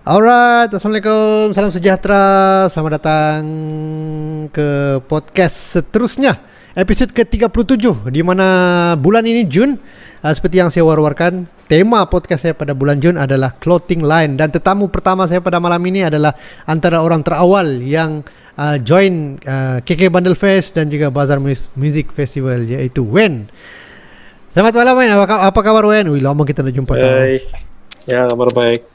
Alright, Assalamualaikum, salam sejahtera. Selamat datang ke podcast seterusnya, episod ke-37, di mana bulan ini Jun, seperti yang saya war-warkan, tema podcast saya pada bulan Jun adalah clothing line. Dan tetamu pertama saya pada malam ini adalah antara orang terawal yang join KK Bundle Fest dan juga Bazar Music Festival, yaitu Wen. Selamat malam Wen, apa kabar Wen? Wih, lama kita nak jumpa. Hai, ya kabar baik.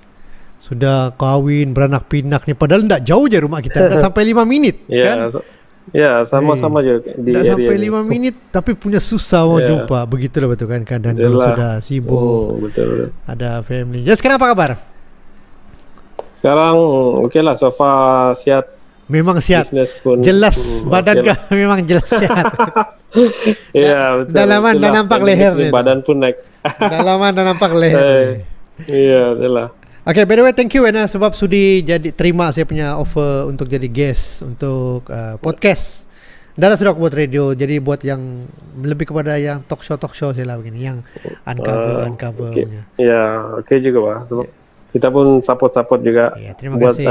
Sudah kahwin, beranak pinak ni, padahal tak jauh je rumah kita. Dah sampai 5 minit Ya, kan? ya sama-sama juga di Dah area sampai ni. 5 minit tapi punya susah mau jumpa. Begitulah betul kan, kadang kalau sudah sibuk, betul. ada family. Ya, sekarang apa kabar? Sekarang okey lah, so far sihat. Memang sihat. Business pun Jelas badan kah memang jelas sihat. Ya, betul. Dah lama dah nampak leher ni. Badan pun naik. Dah lama dah nampak leher. Iya, itulah. Okay, by the way, thank you Wena sebab sudi jadi terima saya punya offer untuk jadi guest untuk podcast. Dah sudah aku buat radio, jadi buat yang lebih kepada yang talk show saya lah begini, yang uncover Okay. punya. Ya, okey juga Pak. Sebab kita pun support juga. Ya, terima kasih.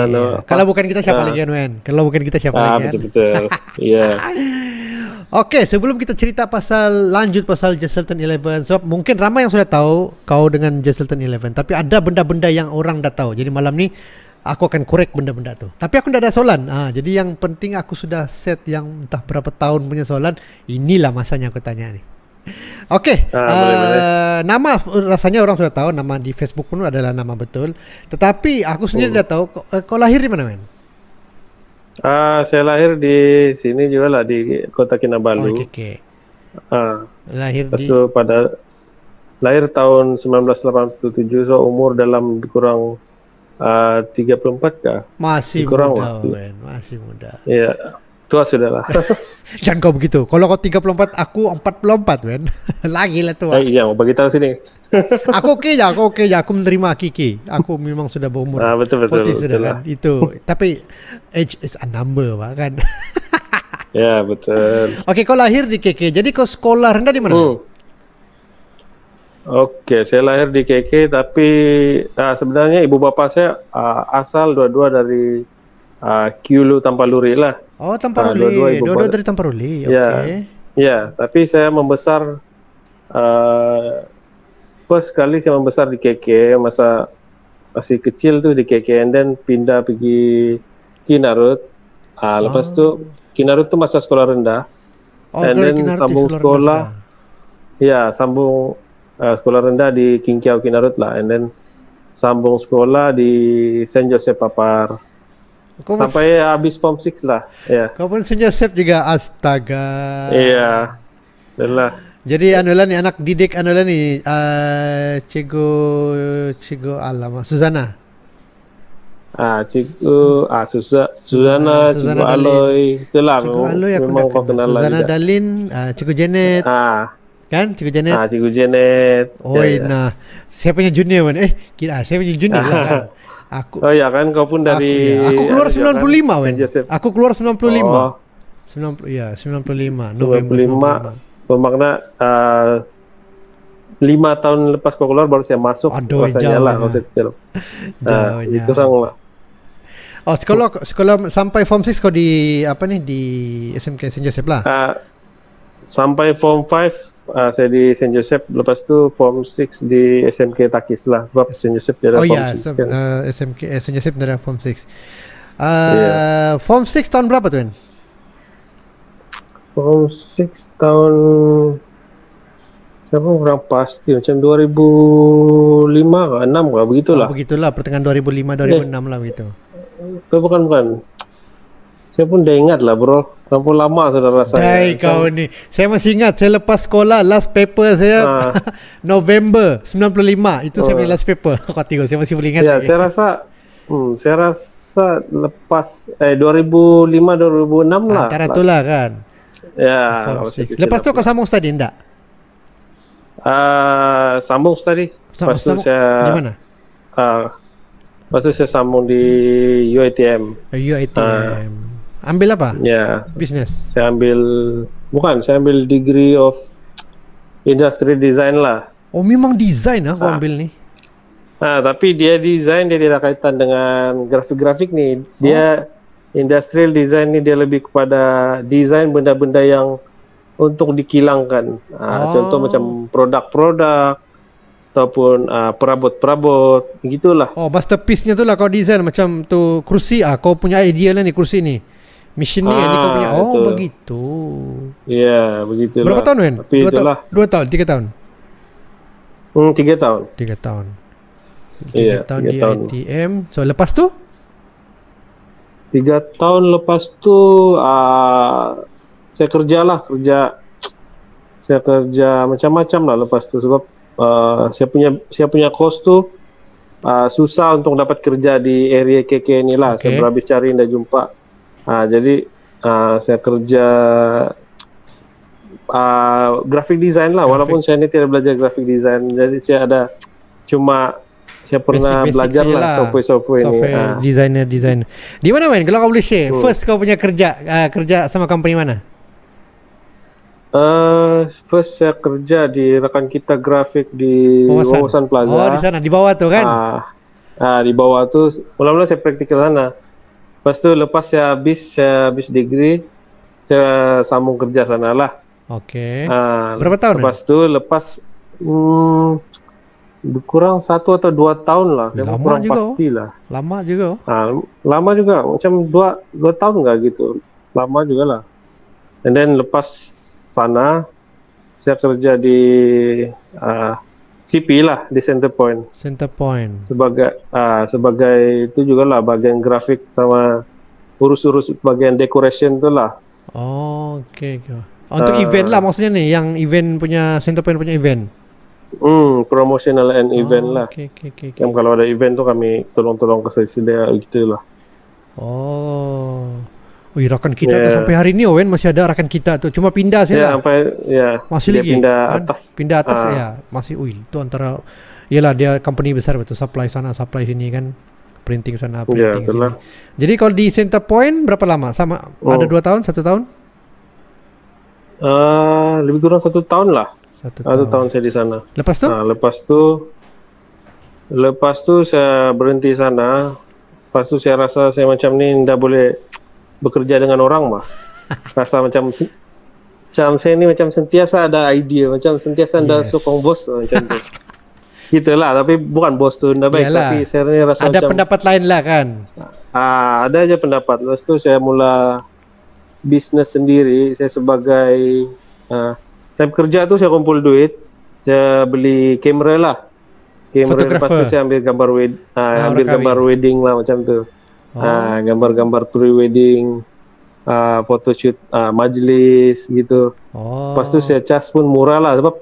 Kalau bukan kita siapa lagi kan Wen? Kalau bukan kita siapa lagi kan? Betul. Iya. Okey, sebelum kita cerita lanjut pasal Jesselton 11, sebab mungkin ramai yang sudah tahu kau dengan Jesselton 11, tapi ada benda-benda yang orang dah tahu. Jadi malam ni aku akan korek benda-benda tu. Tapi aku dah ada soalan. Jadi yang penting aku sudah set yang entah berapa tahun punya soalan. Inilah masanya aku tanya ni. Okey, nama rasanya orang sudah tahu, nama di Facebook pun adalah nama betul. Tetapi aku sendiri dah tahu kau lahir di mana, men? Saya lahir di sini juga lah, di Kota Kinabalu. Okey. Lahir lahir tahun 1987, so umur dalam kurang 34 kah? Masih kurang muda, men. Masih muda. Ya, tua sudah lah. Jangan kau begitu. Kalau kau 34, aku 44, men. Lagi lah tua. Iya, mau bagi tahu sini. Aku okey je. Aku menerima Kiki. Aku memang sudah berumur. Betul 40 sudah lah. kan. Itu. Tapi age is a number, Pak, kan. Ya, betul. Okey, kau lahir di KK. Jadi kau sekolah rendah di mana? Okey, saya lahir di KK, tapi sebenarnya ibu bapa saya asal dua-dua dari Kiulu Tampaluri lah. Oh, Tampaluri. Dua-dua dari Tampaluri. Okey. Ya, tapi saya membesar first kali saya membesar di KK masa masih kecil tu di KK, and then pindah pergi Kinarut. Lepas tu Kinarut tu masa sekolah rendah. And then sambung sekolah. Ya, sambung sekolah rendah di King Kiau Kinarut lah, and then sambung sekolah di Saint Joseph Papar. Sampai habis form 6 lah. Ya. Kau pun Saint Joseph juga, astaga. Iya. Itulah. Jadi anulah ni anak didik anulah ni Cikgu Alam Suzana. Suzana, Cikgu Aloy. Itulah memang kau kenal lah. Suzana Dalin, Cikgu Janet. Kan Cikgu Janet. Cikgu Janet. Nah, saya punya junior kan. Kira saya punya junior lah kan. Aku. Oh ya kan, kau pun dari. Aku keluar 95 kan. Aku keluar 95. 95. 95. Bermakna 5 tahun lepas kau keluar baru saya masuk. Rasanya lah kalau saya kecil. Kurang lah. Oh, sekolah sampai form 6 kau di apa ni, di SMK Saint Joseph lah. Sampai form 5 saya di Saint Joseph, lepas tu form 6 di SMK Takis lah, sebab Saint Joseph dia ada form 6 kan. SMK Saint Joseph dia ada form 6. Form 6 tahun berapa tu kan? Form 6 tahun siapa kurang pasti, macam 2005 ke 6 ke begitulah. Begitulah, pertengahan 2005 2006 lah begitu. Bukan. Saya pun dah ingat lah bro. Terlalu lama sudah rasanya. Kau ni. Saya masih ingat, saya lepas sekolah last paper saya November 95. Itu saya punya last paper. Kau tengok, saya masih boleh ingat. Ya, saya rasa lepas 2005 2006 lah. Antara tu lah kan. Ya. Lepas tu kau sambung study enggak? Sambung study. Lepas tu saya di mana? Lepas tu saya sambung di UiTM. UiTM. Ambil apa? Ya. Business. Saya ambil degree of industry design lah. Oh, memang design kau ambil ni? Tapi dia desain, dia tidak kaitan dengan grafik-grafik nih. Dia industrial design nih, dia lebih kepada desain benda-benda yang untuk dikilangkan. Contoh macam produk-produk ataupun perabot-perabot, gitulah. Masterpiece-nya tu lah kau design macam tu kursi. Kau punya idea lah ni kursi ni. Mesin ni kau punya. Betul. Begitu. Ya, begitulah. Berapa tahun, Wen? Tapi itulah. 2 tahun, 3 tahun. 3 tahun. 3 tahun. 3 Iya, tahun 3 di tahun. ITM. So lepas tu? 3 tahun lepas tu saya kerja macam-macam lah lepas tu, sebab saya punya kos tu susah untuk dapat kerja di area KK ni lah. Saya berhabis cari tidak jumpa. Jadi saya kerja graphic design lah, walaupun saya ini tidak belajar graphic design. Jadi saya pernah belajar lah software ini. Designer. Di mana, Wen? Kalau kau boleh share, first kau punya kerja sama company mana? First saya kerja di rekan kita grafik di Wawasan Plaza. Di sana, di bawah tu kan? Di bawah tu, mula-mula saya praktikal sana. Lepas saya habis degree, saya sambung kerja sana lah. Berapa tahun? Lepas kurang 1 atau 2 tahun lah. Lama juga. Pastilah. Lama juga. Lama juga, macam 2 tahun enggak gitu. Lama juga lah. And then lepas sana saya kerja di CP lah, di Center Point. Sebagai itu juga lah bagian grafik sama urus bagian decoration tu lah. Untuk event lah maksudnya nih, yang event punya Center Point punya event. Promotional and event lah. Yang kalau ada event tu kami tolong kesedia gitu lah. Rakan kita tu sampai hari ni, Wen, masih ada rakan kita tu. Cuma pindah saja lah. Masih lagi pindah atas ya. Masih itu antara, yalah, dia company besar betul, supply sana, supply sini kan. Printing sana, printing sini. Jadi kalau di Center Point berapa lama? Sama ada 2 tahun, 1 tahun? Lebih kurang 1 tahun lah. 1 tahun saya di sana. Lepas tu? Lepas tu saya berhenti sana. Lepas tu saya rasa saya macam ni tidak boleh bekerja dengan orang mah. Rasa macam saya ni macam sentiasa ada idea, macam sentiasa ada sokong bos macam tu. Gitulah, tapi bukan bos tu tidak baik. Yalah. Tapi saya ni rasa ada macam pendapat lain lah kan. Ada aja pendapat. Lepas tu saya mula bisnes sendiri. Saya sebagai saya bekerja tu saya kumpul duit, saya beli kamera lah. Lepas tu saya ambil gambar wedding lah macam tu. Gambar-gambar pre-wedding, photoshoot, majlis gitu. Lepas tu saya cas pun murah lah, sebab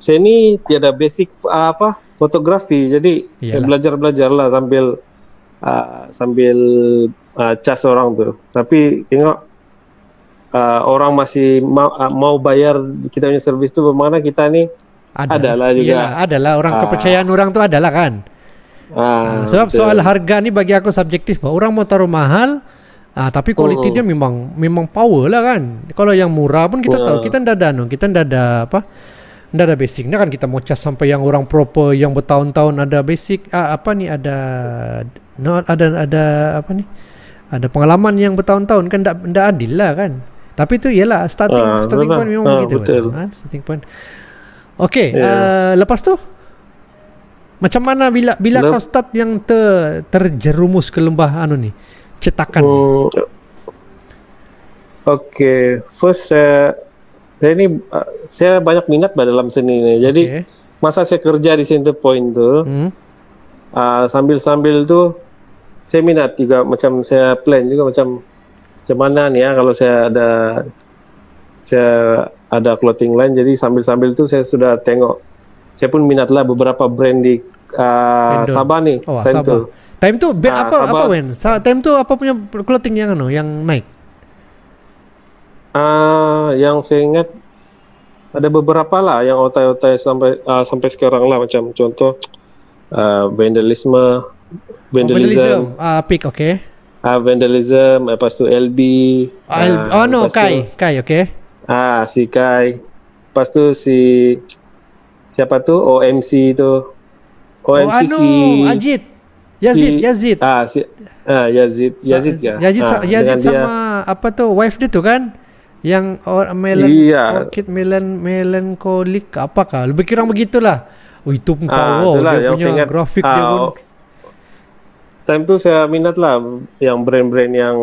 saya ni tiada basic fotografi, jadi saya belajar lah sambil cas orang tu. Tapi tengok orang masih mau bayar kita punya servis tu, bermakna kita ni adalah juga. Adalah orang kepercayaan orang tu adalah kan. Sebab betul. Soal harga ni bagi aku subjektif. Orang mau taruh mahal, tapi kualiti dia memang power lah kan. Kalau yang murah pun kita tahu, kita ndak ada ndak ada basic. Nah kan kita mau cas sampai yang orang proper yang bertahun-tahun ada basic, ada pengalaman yang bertahun-tahun kan ndak adil lah kan. Tapi tu ialah starting point memang begitu. Starting point. Lepas tu macam mana bila kau start yang terjerumus ke lembah ni cetakan? First saya banyak minat dalam seni ni. Jadi masa saya kerja di Center Point tu, sambil tu saya minat juga, macam saya plan juga macam mana ni kalau saya ada clothing line. Jadi sambil tu saya sudah tengok. Saya pun minatlah beberapa brand di Sabah ni. Sabah. Time tu brand apa Wen? Time tu apa punya clothing yang naik? Yang saya ingat ada beberapa lah yang otai-otai sampai sekarang lah, macam contoh Vandalism, Peak, Vandalism, lepas tu LB, Kai, si Kai, lepas tu si siapa tu OMC tu, ONCC Ajit. Yazid. Yazid ya. Yazid sama apa tuh wife dia tuh kan? Yang orchid melancholic apakah? Lebih kurang begitulah. Oh itu pun power dia punya grafik dia pun. Time tu saya minat lah yang brand-brand yang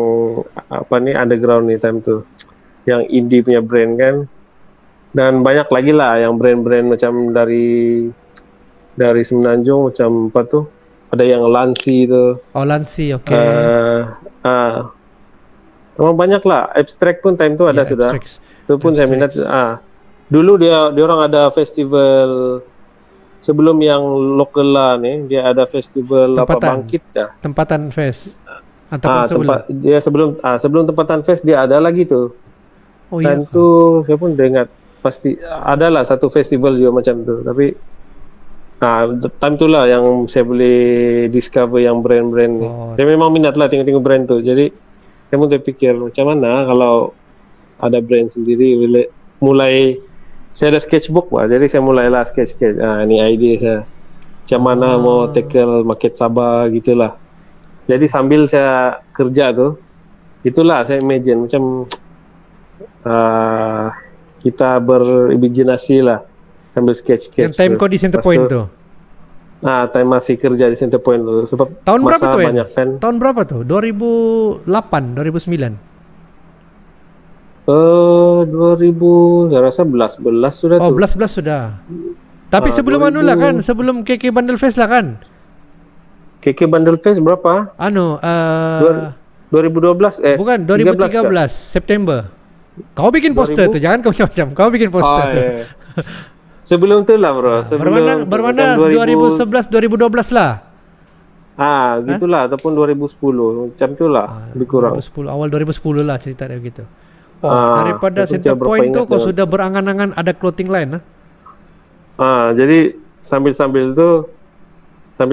underground nih time tu. Yang indie punya brand kan. Dan banyak lagi lah yang brand-brand macam dari Semenanjung macam apa tuh? Ada yang Lansi tu. Oh Lansi, oke. Memang banyak lah. Abstract pun time tu ada sudah. Itu pun saya minat. Dulu dia orang ada festival sebelum yang lokal lah nih. Dia ada festival Bangkit kah? Tempatan Fest. Ataupun sebelum Tempatan Fest dia ada lagi tu. Oh time tu saya pun dengar pasti ada lah satu festival juga macam tu. Tapi time tu lah yang saya boleh discover yang brand-brand ni. Saya memang minat lah tengok-tengok brand tu. Jadi saya pun terfikir macam mana kalau ada brand sendiri mulai saya ada sketchbook lah. Jadi saya mulailah sketch. Ni idea saya. Macam mana mau tackle market Sabah gitulah. Jadi sambil saya kerja tu, itulah saya imagine macam kita berimajinasi lah. Sambil sketch. Yang time kau di Center Point tu? Time masih kerja di Center Point tu. Sebab tahun berapa tuh banyak kan. Tahun berapa tuh? 2008, 2009? 2000, saya rasa 11 sudah tuh. 11 sudah. Tapi sebelum 2000... lah kan? Sebelum KK Bundle Fest lah kan? KK Bundle Fest berapa? 2012 bukan, 2013 September. Kau bikin poster tu, jangan kau macam-macam. Kau bikin poster tu. Sebelum tu lah bro. Bermana 2011 2012 lah. Gitulah ataupun 2010 macam tu lah lebih kurang. 2010 awal 2010 lah cerita dia begitu. Daripada Center Point tu kau sudah berangan-angan ada clothing line jadi sambil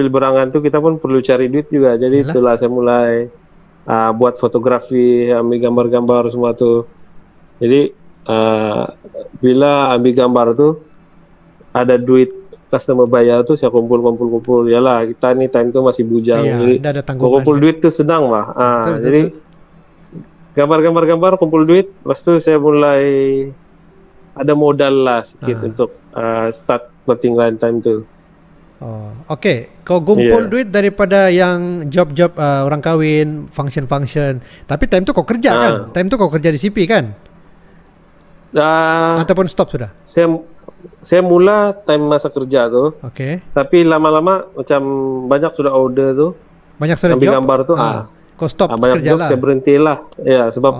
berangan tu kita pun perlu cari duit juga. Jadi itulah saya mulai buat fotografi, ambil gambar-gambar semua tu. Jadi bila ambil gambar tu ada duit customer bayar tu saya kumpul. Yalah kita ni time tu masih bujang. Jadi kumpul duit tu senang lah. Jadi gambar kumpul duit. Lepas tu saya mulai ada modal lah sikit untuk start clothing line time tu. Kau kumpul duit daripada yang job-job orang kahwin, function. Tapi time tu kau kerja kan? Time tu kau kerja di CP kan? Ataupun stop sudah? Saya mula time masa kerja tu. Tapi lama-lama macam banyak sudah order tu. Banyak sudah ambil job? Gambar tu. Kau stop banyak kerja job lah. Saya berhenti lah. Ya sebab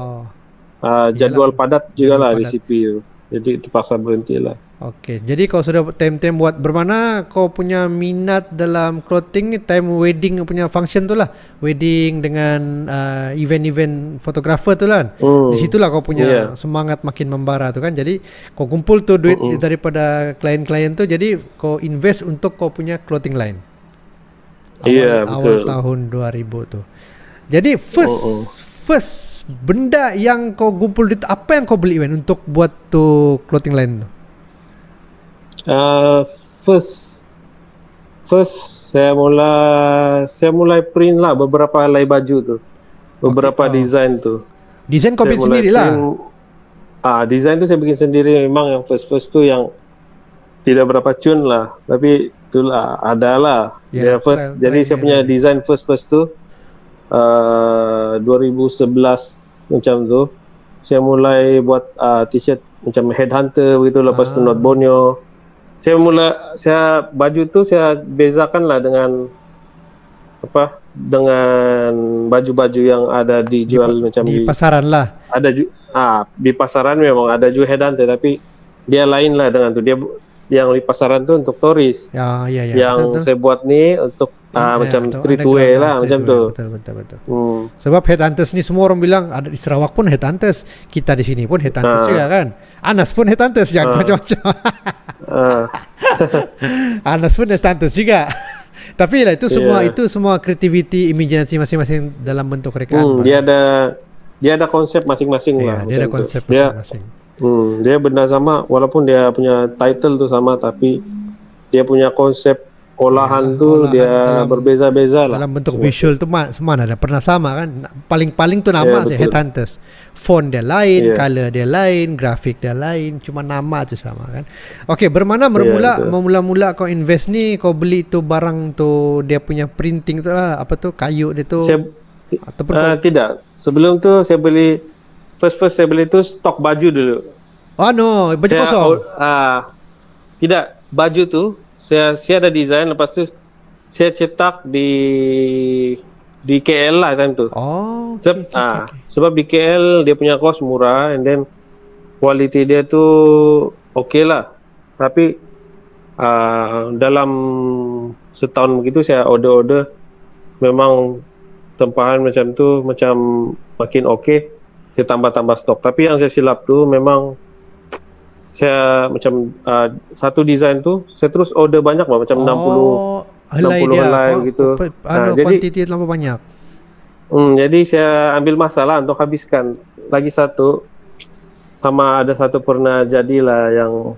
jadwal padat juga lah di CP tu. Jadi terpaksa berhenti lah. Jadi kau sudah time buat bermana kau punya minat dalam clothing ni time wedding punya function tu lah. Wedding dengan event-event fotografer tu lah. Di situlah kau punya semangat makin membara tu kan. Jadi kau kumpul tu duit daripada klien-klien tu. Jadi kau invest untuk kau punya clothing line. Awal tahun 2000 tu. Jadi first benda yang kau kumpul duit, apa yang kau beli untuk buat tu clothing line tu? First saya mulai print lah beberapa helai baju tu. Beberapa design tu. Design kau bikin sendiri lah? Design tu saya bikin sendiri. Memang yang first tu yang tidak berapa cun lah. Tapi itulah ada lah. Jadi saya punya design first tu 2011 macam tu. Saya mulai buat t-shirt macam Headhunter begitu. Lepas tu Not Borneo. Saya baju tu saya bezakan lah dengan baju-baju yang ada dijual macam di pasaran lah. Ada di pasaran memang ada juga Headhunter tapi dia lain lah dengan tu. Dia yang di pasaran tu untuk turis. Yang betul. Saya buat ni untuk macam streetwear lah macam tu. Betul. Sebab Headhunters ni semua orang bilang ada di Sarawak pun Headhunters, kita di sini pun Headhunters juga kan. Anas pun Headhunters jangan macam-macam. Anas pun Headhunters juga. Tapi lah itu semua creativity, imaginasi masing-masing dalam bentuk rekaan. Dia ada konsep masing-masing lah. Dia ada konsep masing-masing. Dia benda sama walaupun dia punya title tu sama tapi dia punya konsep olahan tu dia berbeza-beza lah. Dalam bentuk visual tu mana ada pernah sama kan. Paling-paling tu nama saja Headhunters. Font dia lain, color dia lain, grafik dia lain, cuma nama tu sama kan. Okey, bermana mula-mula kau invest ni, kau beli tu barang tu dia punya printing tu lah, apa tu kayu dia tu. Ataupun tidak. Sebelum tu saya beli first saya beli tu stok baju dulu. Oh no, baju kosong. Tidak, baju tu saya ada design, lepas tu saya cetak di KL lah time tu. Oh. Sebab di KL dia punya kos murah, and then quality dia tu okay lah. Tapi dalam setahun begitu saya order memang tempahan macam tu macam makin okay, saya tambah stok. Tapi yang saya silap tu memang saya macam satu design tu saya terus order banyak lah, macam 60 helai gitu. Jadi kuantiti terlalu banyak. Jadi saya ambil masalah untuk habiskan. Lagi satu, sama ada satu pernah jadilah yang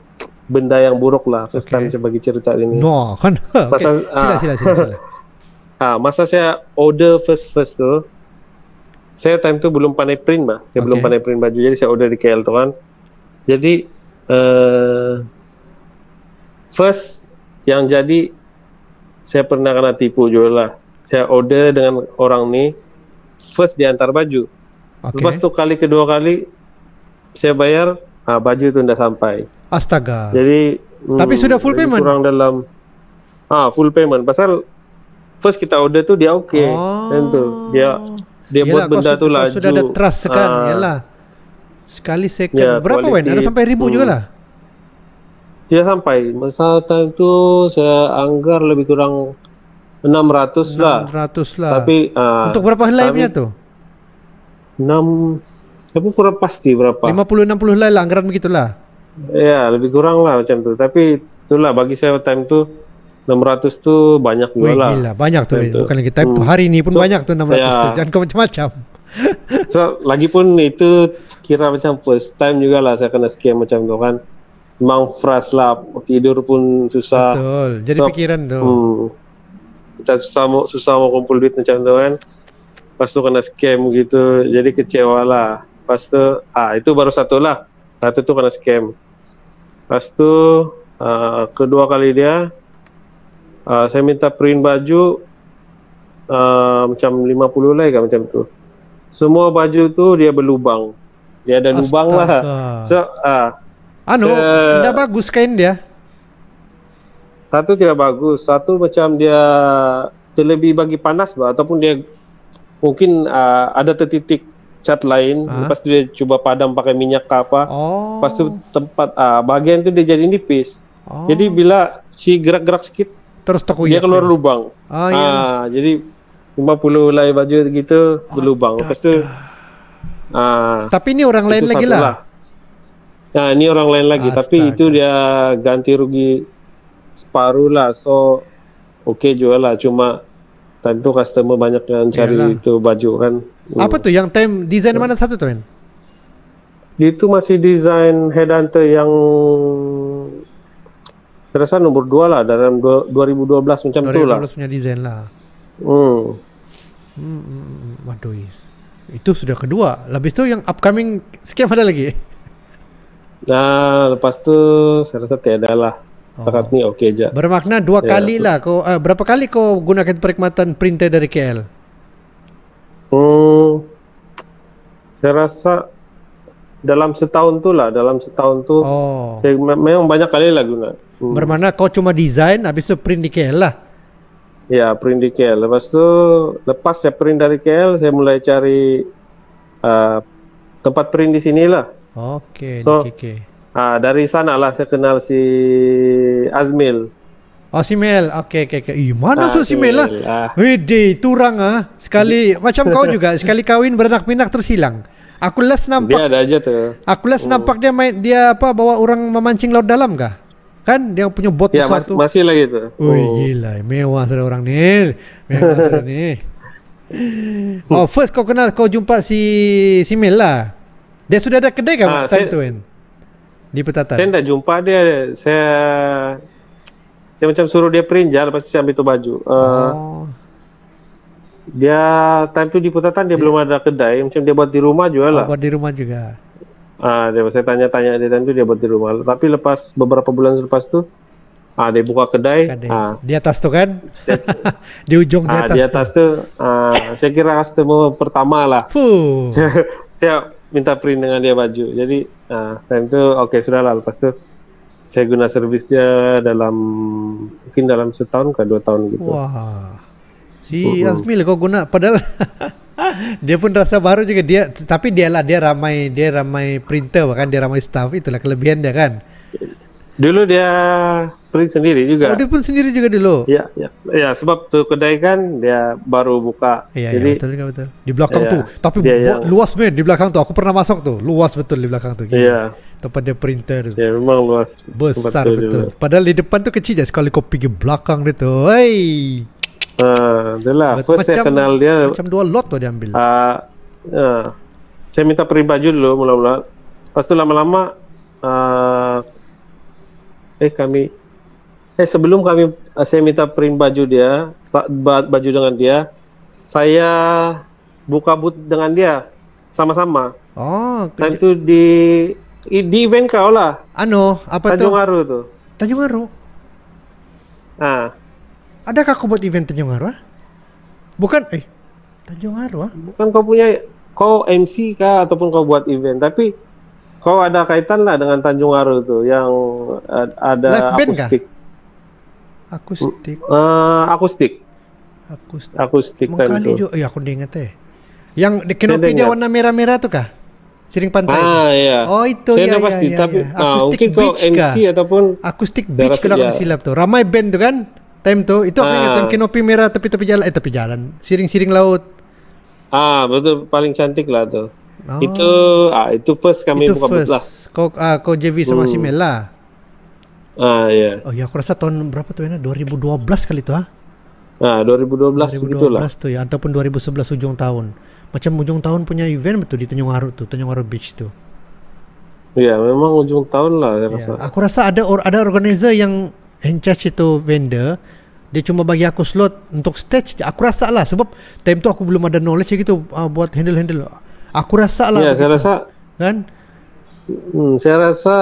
benda yang buruk lah. First time saya bagi cerita ini. No, kan. Sila. Masa saya order first tu, saya time tu belum pandai print bah. Saya belum pandai print baju, jadi saya order di KL tu kan. Jadi first yang jadi saya pernah kena tipu juga lah. Saya order dengan orang ni, first dia hantar baju. Lepas tu kedua kali saya bayar, baju tu tidak sampai. Astaga. Jadi tapi sudah full payment? Kurang dalam full payment. Pasal first kita order tu dia okay. Dan tu dia buat benda tu laju. Sudah ada trust kan. Yalah. Sekali second berapa wen? Ada sampai 1,000 juga lah. Dia sampai. Masa time tu saya anggar lebih kurang 600 lah. Tapi untuk berapa helai punya tu? 6, tapi kurang pasti berapa. 50-60 helai lah anggaran begitulah. Ya, lebih kurang lah macam tu. Tapi itulah bagi saya time tu 600 tu banyak juga lah. Gila, banyak tu. Bukan lagi time tu. Hari ni pun banyak tu 600 tu. Jangan kau macam-macam. So, lagipun itu kira macam first time juga lah saya kena scam macam tu kan. Memang frust lah, tidur pun susah. Betul, jadi pikiran tu. Kita susah mau kumpul duit macam tu kan. Lepas tu kena scam gitu, jadi kecewa lah. Lepas tu, itu baru satu lah. Satu tu kena scam. Lepas tu, kedua kali dia, saya minta print baju, macam 50 lah kan macam tu. Semua baju tu dia berlubang. Dia ada lubang lah. So, tidak bagus kain dia. Satu tidak bagus, satu macam dia terlebih bagi panas bah, ataupun dia mungkin ada tertitik cat lain. Lepas tu dia cuba padam pakai minyak ke apa. Lepas tu tempat bagian tu dia jadi nipis. Jadi bila si gerak-gerak sikit terus dia keluar lubang. Jadi 50 helai baju gitu berlubang. Lepas tu tapi ini orang lain lagi lah. Nah, ini orang lain lagi. Tapi itu dia ganti rugi separuh lah. So okay juga lah. Cuma tentu customer banyak yang cari itu baju kan. Apa tu yang time design mana satu tu kan? Itu masih desain Headhunter yang saya rasa nomor 2 lah dalam 2012 macam tu lah. 2012 punya desain lah. Waduh, itu sudah kedua. Lepas tu yang upcoming scam ada lagi? Nah, lepas tu saya rasa tiada lah. Takat ni okey je. Bermakna 2 kali lah kau berapa kali kau gunakan perkhidmatan printer dari KL? Saya rasa dalam setahun tu lah, saya memang banyak kali lah guna. Bermakna kau cuma design habis tu print di KL lah. Ya, print di KL. Lepas tu lepas saya print dari KL, saya mulai cari tempat print di sini lah. Okey, dari sana lah saya kenal si Azmil. Si Mel. Okey. Mana si Mel lah? Wede, turang sekali macam kau juga, sekali kahwin beranak pinak terus hilang. Aku last nampak. Dia ada aja tuh. Aku last nampak dia bawa orang memancing laut dalam kah? Kan dia punya bot besar tu. Masih lagi tu. Gila, mewah sudah orang ni. First kau jumpa si Mel lah. Dia sudah ada kedai kan time tu kan? Di Petatan. Saya tidak jumpa dia. Saya macam suruh dia print je, lepas tu saya ambil tu baju. Dia time tu di Putatan dia belum ada kedai, macam dia buat di rumah jual lah. Buat di rumah juga. Saya tanya-tanya dia time tu dia buat di rumah. Tapi lepas beberapa bulan lepas tu, dia buka kedai. Di atas tu kan? Di ujung di atas. Di atas tu, saya kira customer pertama lah. Saya minta print dengan dia baju. Jadi time tu okey sudah lah. Lepas tu saya guna servis dia mungkin dalam setahun ke 2 tahun gitu. Wah. Si Azmil kau guna padahal dia pun rasa baru juga dia, tapi dia ramai printer bahkan dia ramai staff, itulah kelebihan dia kan. Dulu dia print sendiri juga. Dia pun sendiri juga dulu. Ya, sebab tu kedai kan dia baru buka. Jadi betul. Di belakang tuh, tapi luas men di belakang tuh. Aku pernah masuk tuh, luas betul di belakang tuh. Iya. Tempat dia printer. Ya, memang luas. Besar betul. Padahal di depan tuh kecil aja, sekali kau pergi belakang dia tuh. Hei. Itulah. First saya kenal dia. Macam 2 lot tuh dia ambil. Saya minta print baju dulu mula-mula. Lepas tu lama-lama sebelum saya minta print baju dia, baju dengan dia, saya buka booth dengan dia sama-sama. Time tu di event kau lah. Apa Tanjung Aru tuh. Tanjung Aru. Adakah kau buat event Tanjung Aru? Bukan, Tanjung Aru Bukan kau MC kah ataupun kau buat event, tapi kau ada kaitan lah dengan Tanjung Aru tuh yang ada live band akustik. Akustik kan tuh. Aku ingat Yang di kenopi dia warna merah-merah tuh kah? Siring pantai. Iya. Itu saya pasti, tapi mungkin kau MC ataupun akustik beach kalau aku silap tuh. Ramai band tuh kan? Time tuh, itu aku ingat yang kenopi merah tepi jalan, siring-siring laut. Betul, paling cantik lah tuh. Itu first kami buka booth lah. Kau JV sama si Mel lah. Iya. Aku rasa tahun berapa tuh 2012 kali tuh 2012 begitulah. Tuh ya, ataupun 2011 ujung tahun. Macam ujung tahun punya event betul di Tanjung Aru tuh, Tanjung Aru Beach tuh. Iya, memang ujung tahun lah saya rasa. Aku rasa ada organizer yang in charge itu vendor. Dia cuma bagi aku slot untuk stage. Aku rasa lah, sebab time tu aku belum ada knowledge gitu buat handle. Aku rasa lah. Ya, saya rasa kan. Saya rasa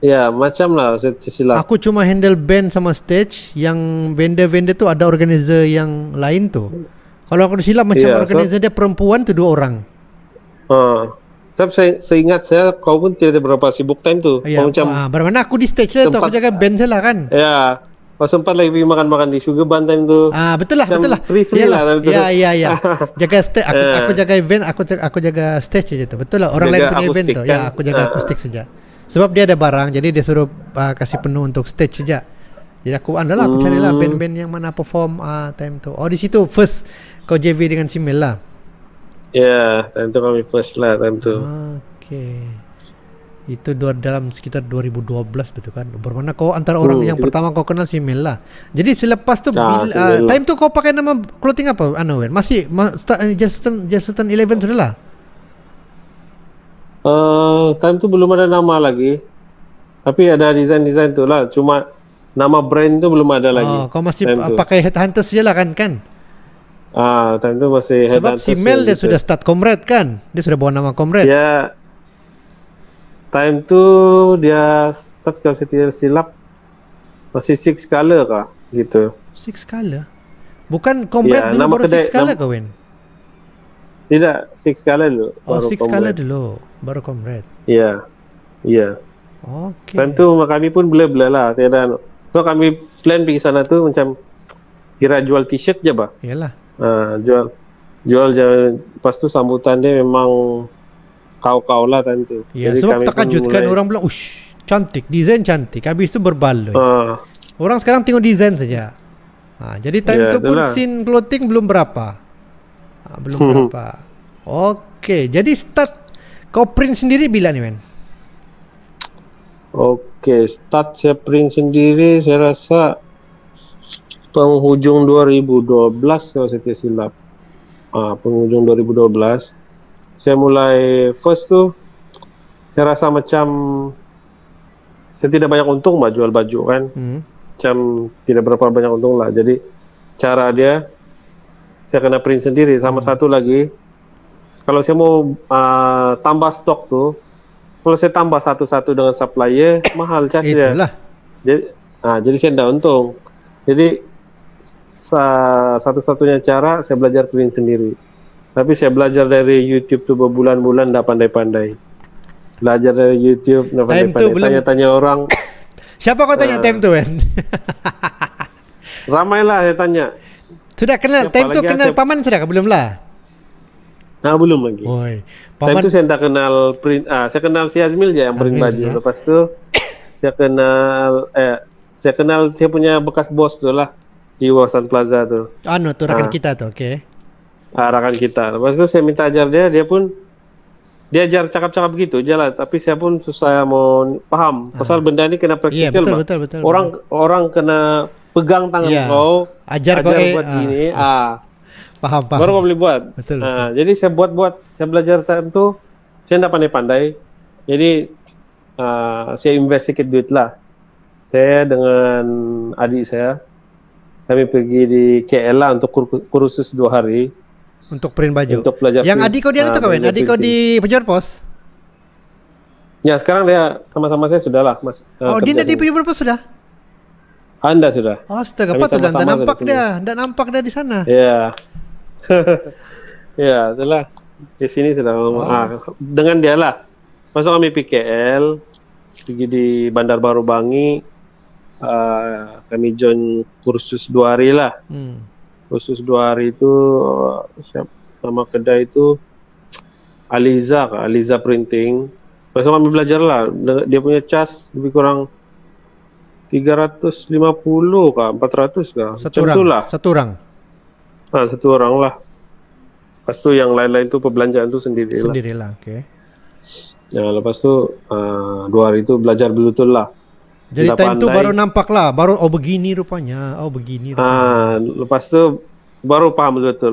ya macam lah silap. Aku cuma handle band sama stage. Yang vendor tu ada organizer yang lain tuh. Kalau aku silap macam organizer dia perempuan tuh 2 orang. Seingat saya kau pun tidak berapa sibuk time tuh. Bagaimana aku di stage lah tuh, aku jaga band saya lah kan. Ya. Kau sempat lagi makan-makan di Sugar Bun time tu. Betul lah. Free lah. Iya. Jaga stage, aku jaga event, aku jaga stage aja tuh. Betul lah. Orang lain punya event tuh. Ya, aku jaga akustik saja. Sebab dia ada barang, jadi dia suruh kasih penuh untuk stage saja. Jadi aku aku carilah band-band yang mana perform time tu. Di situ first kau JV dengan si Mel lah. Ya, time tu kami first lah time tu. Okay. Itu dalam sekitar 2012 betul kan. Bermana kau antara orang yang pertama kau kenal si Mel lah. Jadi selepas tu time tu kau pakai nama clothing apa? Masih Justin 11 sudah lah. Time tu belum ada nama lagi. Tapi ada desain tu lah. Cuma nama brand tu belum ada lagi. Kau masih pakai Headhunters je lah kan? Time tu masih Headhunters. Sebab si Mel dia sudah start Comrade kan? Dia sudah bawa nama Comrade. Ya. Time tu dia start kalau saya tidak silap masih 6 Color kah gitu. 6 Color? Bukan Comrade dulu baru 6 Color kau Wen? Tidak, 6 Color dulu. 6 Color dulu baru Comrade. Iya. Okay. Time tu kami pun blur lah, tiada. So kami plan pergi sana tu macam kira jual t-shirt je bah. Iyalah. Jual lepas tu sambutan dia memang kau lah time tu. Ya, sebab terkejut kan orang bilang, cantik, desain cantik. Habis itu berbaloi. Orang sekarang tengok desain saja. Jadi time itu pun scene clothing belum berapa. Okey, jadi start kau print sendiri bila ni men? Okey, start saya print sendiri saya rasa penghujung 2012 kalau saya tidak silap. Penghujung 2012. Saya mulai first tu saya rasa macam saya tidak banyak untung jual baju kan. macam tidak berapa banyak untung lah. Jadi cara dia saya kena print sendiri. Sama satu lagi, kalau saya mau tambah stok tuh, kalau saya tambah satu-satu dengan supplier mahal casnya. Itulah. Jadi saya tidak untung. Jadi satu-satunya cara saya belajar print sendiri. Tapi saya belajar dari YouTube tuh berbulan-bulan tidak pandai-pandai. Belajar dari YouTube tidak pandai-pandai. Tanya-tanya orang. Siapa kau tanya time tuh, Ben? Ramailah saya tanya. Sudah kenal time tuh, kenal paman sudah belum lah? Belum lagi. Oi, paman time itu saya tidak kenal print. Saya kenal si Azmil aja yang print baju. Lepas itu saya kenal dia punya bekas bos tuh lah di Wawasan Plaza tuh. Tuh rekan kita tuh, oke. Rekan kita. Lepas itu saya minta ajar dia pun dia ajar cakap-cakap gitu jalan, tapi saya pun susah mau paham. Pasal benda ini kena praktikal, betul. Orang kena pegang tangan kau, ajar buat gini, paham. Baru kau boleh buat. Betul. Jadi saya buat, saya belajar time itu, saya tidak pandai-pandai. Jadi saya invest sedikit duit lah. Saya dengan adik saya, kami pergi di KL lah untuk kursus 2 hari. Untuk print baju. Untuk belajar yang adik kau dia itu kawan? Adik kau di Pejabat Pos? Ya sekarang dia sama-sama saya sudah lah mas. Dia di Pejabat Pos sudah? Anda sudah. Astaga, patut dan nampak dia. Dan nampak dia di sana. Iya. Ya, itulah. Di sini sudah. Dengan dia lah. Masuk kami PKL, pergi di Bandar Baru Bangi. Kami join kursus 2 hari lah. Kursus 2 hari itu sama kedai itu Aliza Printing. Pasal kami belajar lah, dia punya cas lebih kurang 350 kah, 400 kah? Satu orang? Satu orang lah. Lepas itu yang lain-lain itu perbelanjaan itu sendiri lah, oke. Nah lepas itu 2 hari itu belajar betul lah. Jadi time itu baru nampak lah, baru begini rupanya, begini. Lepas itu baru paham betul.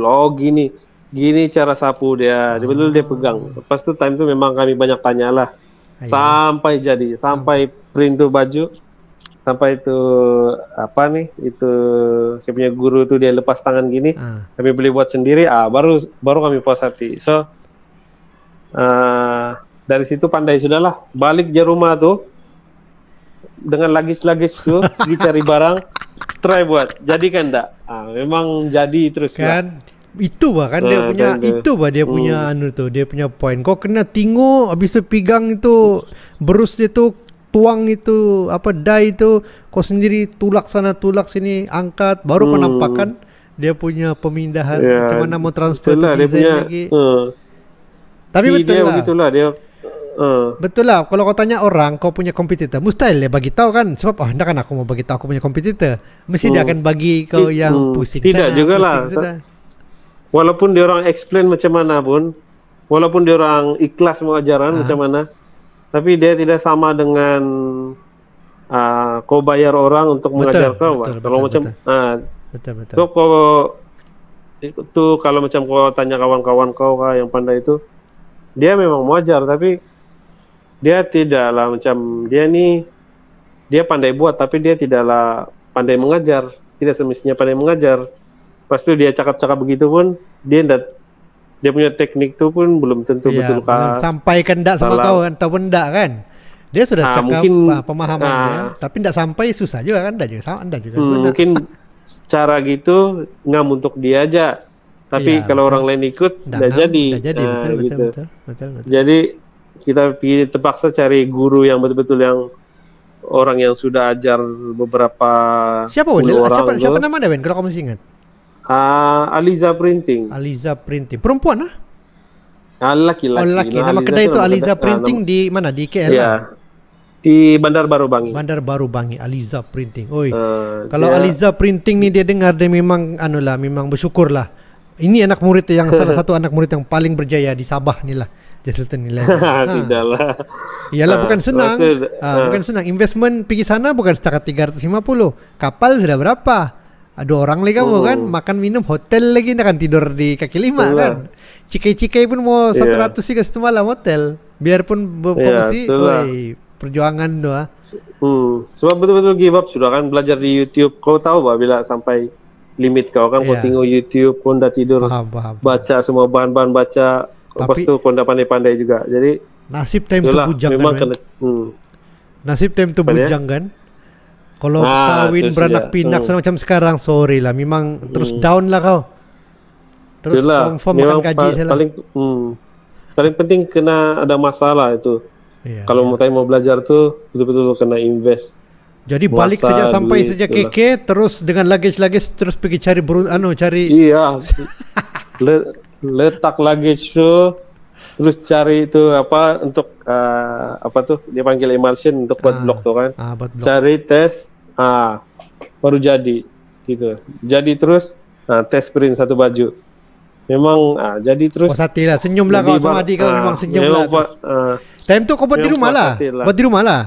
Gini cara sapu dia, betul dia pegang. Lepas itu time itu memang kami banyak tanya lah, sampai jadi, sampai print tuh baju, sampai itu itu saya punya guru tuh dia lepas tangan gini, kami beli buat sendiri, baru kami puas hati. So dari situ pandai sudahlah, balik je rumah tuh. Dengan lagis-lagis tuh dicari barang, try buat, jadi kan enggak? Memang jadi terus kan. Itu bahkan dia punya dia punya dia punya point. Kau kena tengok habis tu pegang itu berus dia tu, tuang itu dye itu, kau sendiri tulak sana tulak sini, angkat, baru kau nampakkan dia punya pemindahan macam mana mau transfer ke desain lagi. Tapi betul lah. Begitulah dia. Betul lah, kalau kau tanya orang kau punya kompetitor, mustahil dia bagi tahu kan, sebab hendak kan aku mau bagi tahu aku punya kompetitor, mesti dia akan bagi kau yang pusing tidak sana, juga lah. Walaupun dia orang explain macam mana pun, walaupun dia orang ikhlas mau ajaran macam mana, tapi dia tidak sama dengan kau bayar orang untuk mengajar kau. Kalau macam kalau macam kau tanya kawan-kawan kau yang pandai itu, dia memang mau ajar, tapi dia tidaklah macam dia pandai buat, tapi dia tidaklah pandai mengajar, tidak semestinya pandai mengajar. Pas itu dia cakap-cakap begitu pun dia punya teknik tu pun belum tentu betul kah. Sampaikan enggak sama kau kan, tahu enggak kan? Dia sudah cakap mungkin, pemahaman dia, tapi enggak sampai, susah juga kan, enggak juga. Mungkin cara gitu ngam untuk dia aja. Tapi kalau orang lain ikut enggak jadi. Betul. Jadi kita terpaksa cari guru yang betul-betul yang orang yang sudah ajar beberapa siapa nama dia, Ben, kalau kamu masih ingat? Aliza Printing. Perempuan laki-laki. Nama kedai itu Aliza Printing di mana? Di KL. Ya. Di Bandar Baru Bangi. Aliza Printing. Kalau Aliza Printing ni dia dengar, dia memang memang bersyukur lah. Ini anak murid yang salah satu anak murid yang paling berjaya di Sabah ni lah. Sultan nilai. Tidaklah. Iyalah, bukan senang. Bukan senang. Investment pergi sana bukan setakat 350. Kapal sudah berapa? Ada orang lagi kamu kan, makan minum hotel lagi, nak kan tidur di kaki lima kan. Cikai-cikai pun mau 100 sih ke satu malam hotel. Biarpun berfungsi, perjuangan tu Sebab betul-betul give up sudah kan belajar di YouTube. Kau tahu bah bila sampai limit kau kan kau tengok YouTube, kau dah tidur, paham. baca semua bahan-bahan baca. Lepas tu kau dah pandai-pandai juga. Jadi nasib time tu bujang memang kan. Nasib time tu bujang kan. Kalau kawin beranak pinak macam sekarang, sorry lah, memang terus down lah kau. Terus confirm makan gaji paling penting kena ada masalah itu. Kalau mau belajar tu betul-betul kena invest. Jadi balik saja sampai saja KK, terus dengan luggage terus pergi cari cari. Iya. Letak luggage tu, terus cari itu apa untuk apa tuh dia panggil emulsion untuk buat blok tu kan. Cari tes, baru jadi gitu. Jadi terus tes print satu baju. Memang jadi terus. Puas lah, senyum lah kau sama adik kau, memang senyum lah. Time tu kau buat di rumah lah. Buat di rumah lah.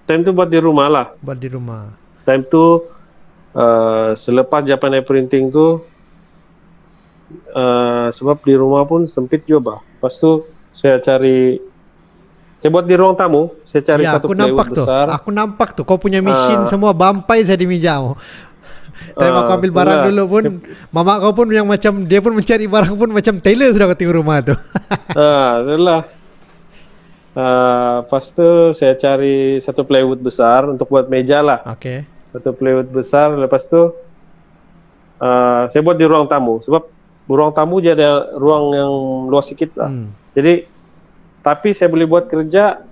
Time tu buat di rumah lah. Buat di rumah. Time tu selepas Japan printing tu sebab di rumah pun sempit juga. Lepas tu saya buat di ruang tamu, saya cari satu plywood besar. Aku nampak tu kau punya mesin semua bampai saya di meja. Time aku ambil barang dulu pun, mama kau pun yang macam dia pun mencari barang pun macam tailor sudah kau tengok rumah tu. Itulah. Lepas tu saya cari satu plywood besar untuk buat meja lah. Satu plywood besar. Lepas tu saya buat di ruang tamu. Sebab ruang tamu dia ada ruang yang luas sedikit lah. Jadi, tapi saya boleh buat kerja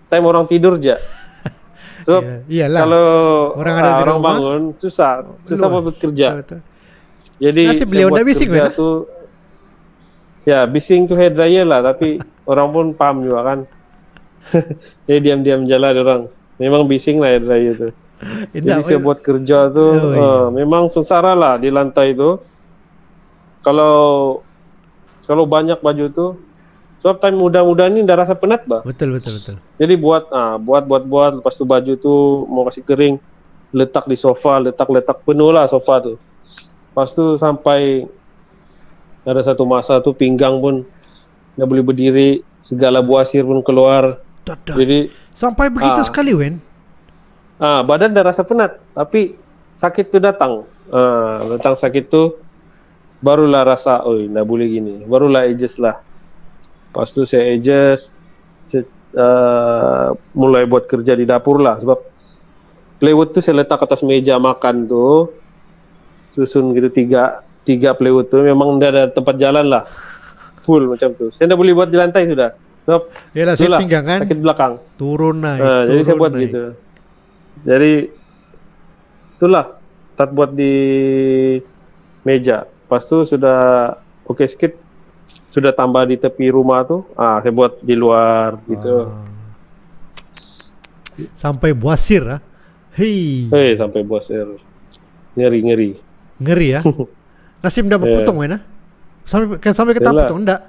time orang tidur je. So, kalau orang bangun susah buat kerja. Jadi beliau buat bising kerja tu, bising tu hair dryer lah. Tapi orang pun paham juga kan. Dia diam-diam jalan orang. Memang bising lah hair dryer tu. Jadi saya buat kerja tu, memang sengsara lah di lantai tu. Kalau banyak baju tu. Sebab time muda-muda ni dah rasa penat bah. Betul. Jadi buat lepas tu baju tu mau kasih kering, letak di sofa, letak penuh lah sofa tu. Lepas tu sampai ada satu masa tu pinggang pun nggak boleh berdiri, segala buasir pun keluar. Jadi sampai begitu sekali Wen. Badan dah rasa penat, tapi sakit tu datang. Datang sakit tu barulah rasa, nggak boleh gini. Barulah adjust lah. Lepas tu saya adjust, mulai buat kerja di dapur lah. Sebab plywood tu saya letak atas meja makan tu, susun gitu tiga plywood tu, memang udah ada tempat jalan lah, full macam tu. Saya dah boleh buat di lantai sudah. Sebab saya pinggang kan, sakit belakang. Turun naik. Jadi saya buat gitu. Jadi itulah start buat di meja. Lepas tu sudah oke sedikit. Sudah tambah di tepi rumah tu, saya buat di luar gitu. Sampai buasir sampai buasir. Ngeri ya. Nasib dah berpotong Wen sampai ke tahap potong enggak?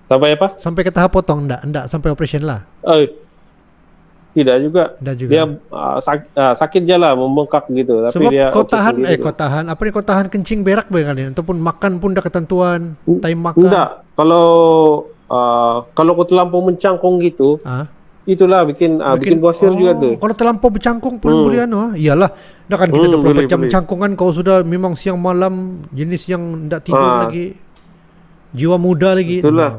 Sampai apa? Sampai ke tahap potong enggak sampai operation lah. Tidak juga. Dia sakit je lah, membengkak gitu. Tapi sebab dia kau tahan apa ni, kau tahan kencing berak kali ataupun makan pun dah ketentuan time makan. Enggak. Kalau kau terlampau mencangkung gitu, itulah bikin buasir juga tu. Kalau terlampau bercangkung pun boleh iyalah. Dah kan kita 24 jam mencangkungan, kau sudah memang siang malam jenis yang tak tidur lagi. Jiwa muda lagi. Itulah.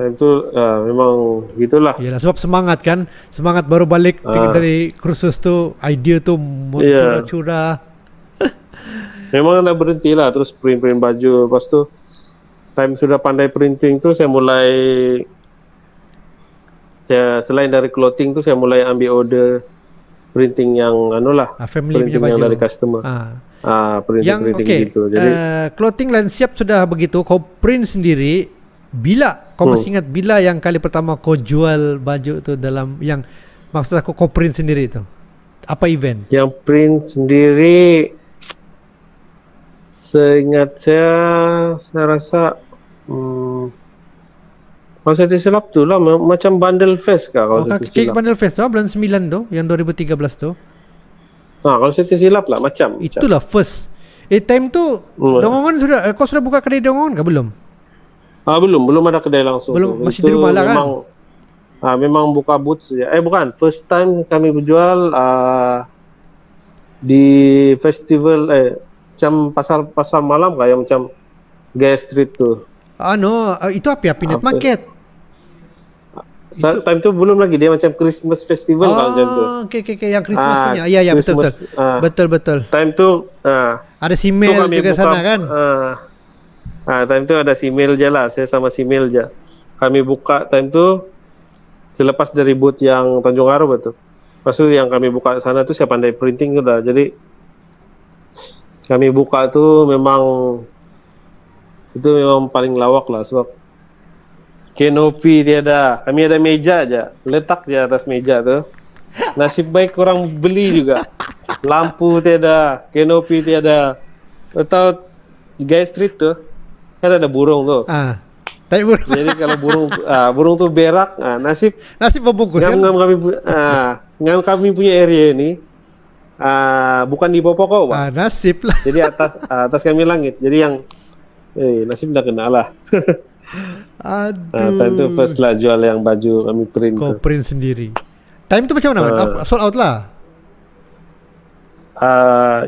Itu memang gitulah. Yalah, sebab semangat kan, semangat baru balik dari kursus tu, idea tu curah-curah. Memang dah berhenti lah, terus print baju. Lepas tu time sudah pandai printing tu, saya selain dari clothing tu, saya mulai ambil order printing yang family printing punya baju yang dari customer. Printing gitu. Jadi clothing line siap sudah begitu, kau print sendiri. Bila kau masih ingat bila yang kali pertama kau jual baju tu dalam yang maksud aku kau print sendiri tu? Apa event? Yang print sendiri seingat saya rasa kalau saya silap tu lah macam Bundle Fest kah kalau saya silap. Bundle Fest tu bulan 9 tu yang 2013 tu. Kalau saya silap lah macam. Itulah first. Time tu Dongongan sudah kau sudah buka kedai Dongongan ke belum? Belum ada kedai langsung. Belum, masih di rumah lah kan? memang buka booth saja. Bukan, first time kami berjual di festival macam pasar malam kayak macam Gaya Street tuh. Itu apa ya? Peanut Market. Time itu belum lagi, dia macam Christmas Festival kalau macam tu. Oke, yang Christmas punya. Iya, betul. Time tu ada Simel juga buka, sana kan? Time tu ada Simel je lah. Saya sama Simel je. Kami buka time tu selepas dari booth yang Tanjung Aro betul. Lepas tu yang kami buka sana tu saya pandai printing sudah. Jadi kami buka tu memang paling lawak lah sebab kanopi tiada. Kami ada meja aja, letak di atas meja tu. Nasib baik orang beli juga. Lampu tiada, kanopi tiada. Atau Gaya Street tu kan ada burung tu. Tai burung. Jadi kalau burung tu berak, nasib membungkus kan? Ngam kami punya area ini bukan di bawah pokok, Pak. Nasib lah. Jadi atas kami langit. Jadi yang nasib dah kena lah. Time tu first lah jual yang baju kami print. Kau print sendiri. Time tu macam mana? Sold out lah.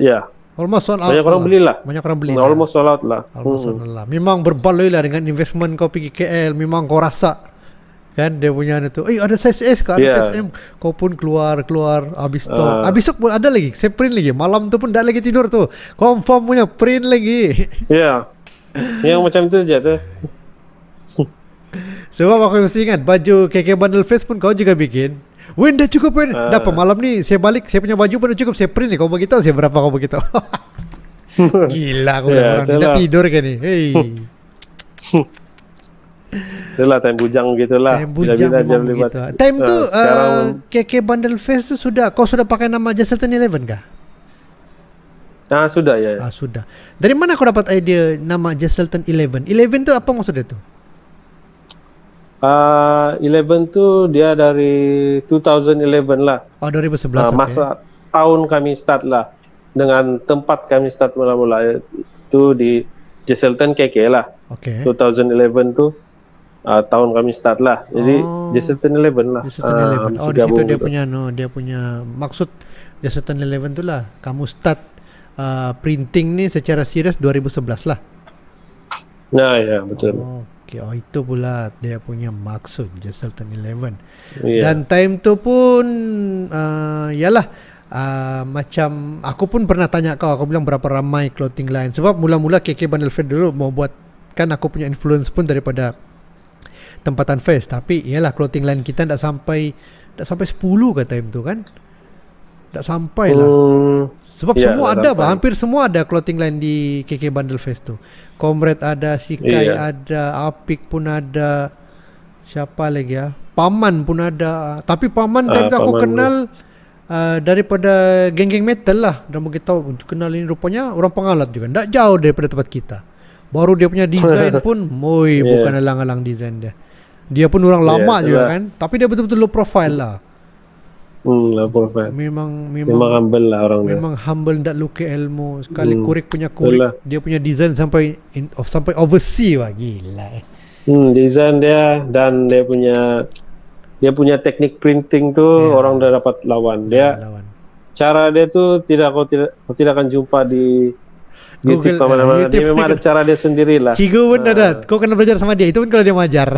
Ya. Almost sold out. Banyak orang beli lah. Almost sold out lah. Memang berbaloi lah dengan investment kau pergi KL. Memang kau rasa kan dia punya tu. Ada size S ke, ada size M. Kau pun keluar habis stok. Habis stok pun ada lagi. Saya print lagi. Malam tu pun tak lagi tidur tu. Confirm punya print lagi. Ya. Yang macam tu je tu. Sebab aku mesti ingat baju KK Bundle Fest pun kau juga bikin. Wen dah cukup Wen. Dah malam ni saya balik, saya punya baju pun dah cukup, saya print ni. Kau beritahu saya berapa kau beritahu. Gila aku orang tidak tidur kan ni. Hey. Itulah time bujang gitulah. Time bujang memang begitu. Time tu KK Bundle Fest tu kau sudah pakai nama Jesselton 11 kah? Sudah ya. Sudah. Dari mana kau dapat idea nama Jesselton 11? 11 tu apa maksudnya tu? 11 tu dia dari 2011 lah. 2011. Masa tahun kami start lah. Dengan tempat kami start mula-mula itu di Jesselton KK lah. 2011 tu tahun kami start lah. Jadi Jesselton 11 lah. Jesselton 11. Di situ dia punya maksud Jesselton 11 tu lah. Kamu start printing ni secara serius 2011 lah. Ya betul. Itu pula dia punya maksud Jesselton 11. Dan time tu pun macam aku pun pernah tanya kau, aku bilang berapa ramai clothing line. Sebab mula-mula KK Bundle Fest dulu mau buat, kan aku punya influence pun daripada tempatan fest. Tapi iyalah clothing line kita tak sampai 10 ke time tu kan. Tak sampai lah. Sebab semua ada bah, hampir semua ada clothing line di KK Bundle Fest tu. Comrade ada, Sikai ada, Apik pun ada. Siapa lagi ya? Paman pun ada. Tapi Paman time tu aku kenal daripada geng-geng metal lah. Dan beritahu kenal ini rupanya orang Pengalat juga. Tak jauh daripada tempat kita. Baru dia punya design pun bukan alang-alang design dia. Dia pun orang lama juga kan. Tapi dia betul-betul low profile lah. Low profile. Memang humble lah orang dia. Memang humble, tak luka ilmu. Sekali kurik dia punya design sampai overseas lah. Gila design dia dan dia punya teknik printing tu orang dah dapat lawan. Cara dia tu kau tidak akan jumpa di YouTube mana-mana. Dia memang ada cara dia sendirilah. Cigo pun ada. Kau kena belajar sama dia. Itu pun kalau dia mengajar.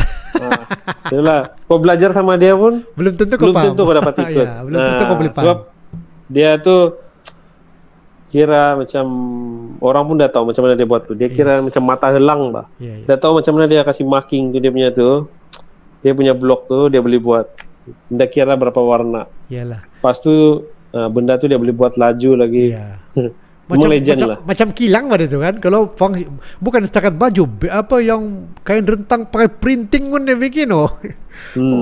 Itulah. Kau belajar sama dia pun belum tentu kau dapat ikut. Belum tentu kau boleh paham. Sebab dia tu kira macam orang pun dah tahu macam mana dia buat tu. Dia kira macam mata helang bah. Dah tahu macam mana dia kasih marking tu dia punya tu. Dia punya blok tu dia boleh buat. Dah kira berapa warna. Iyalah. Lepas tu benda tu dia boleh buat laju lagi. Macam kilang pada tu kan. Kalau bukan setakat baju, apa yang kain rentang pakai printing pun dia bikin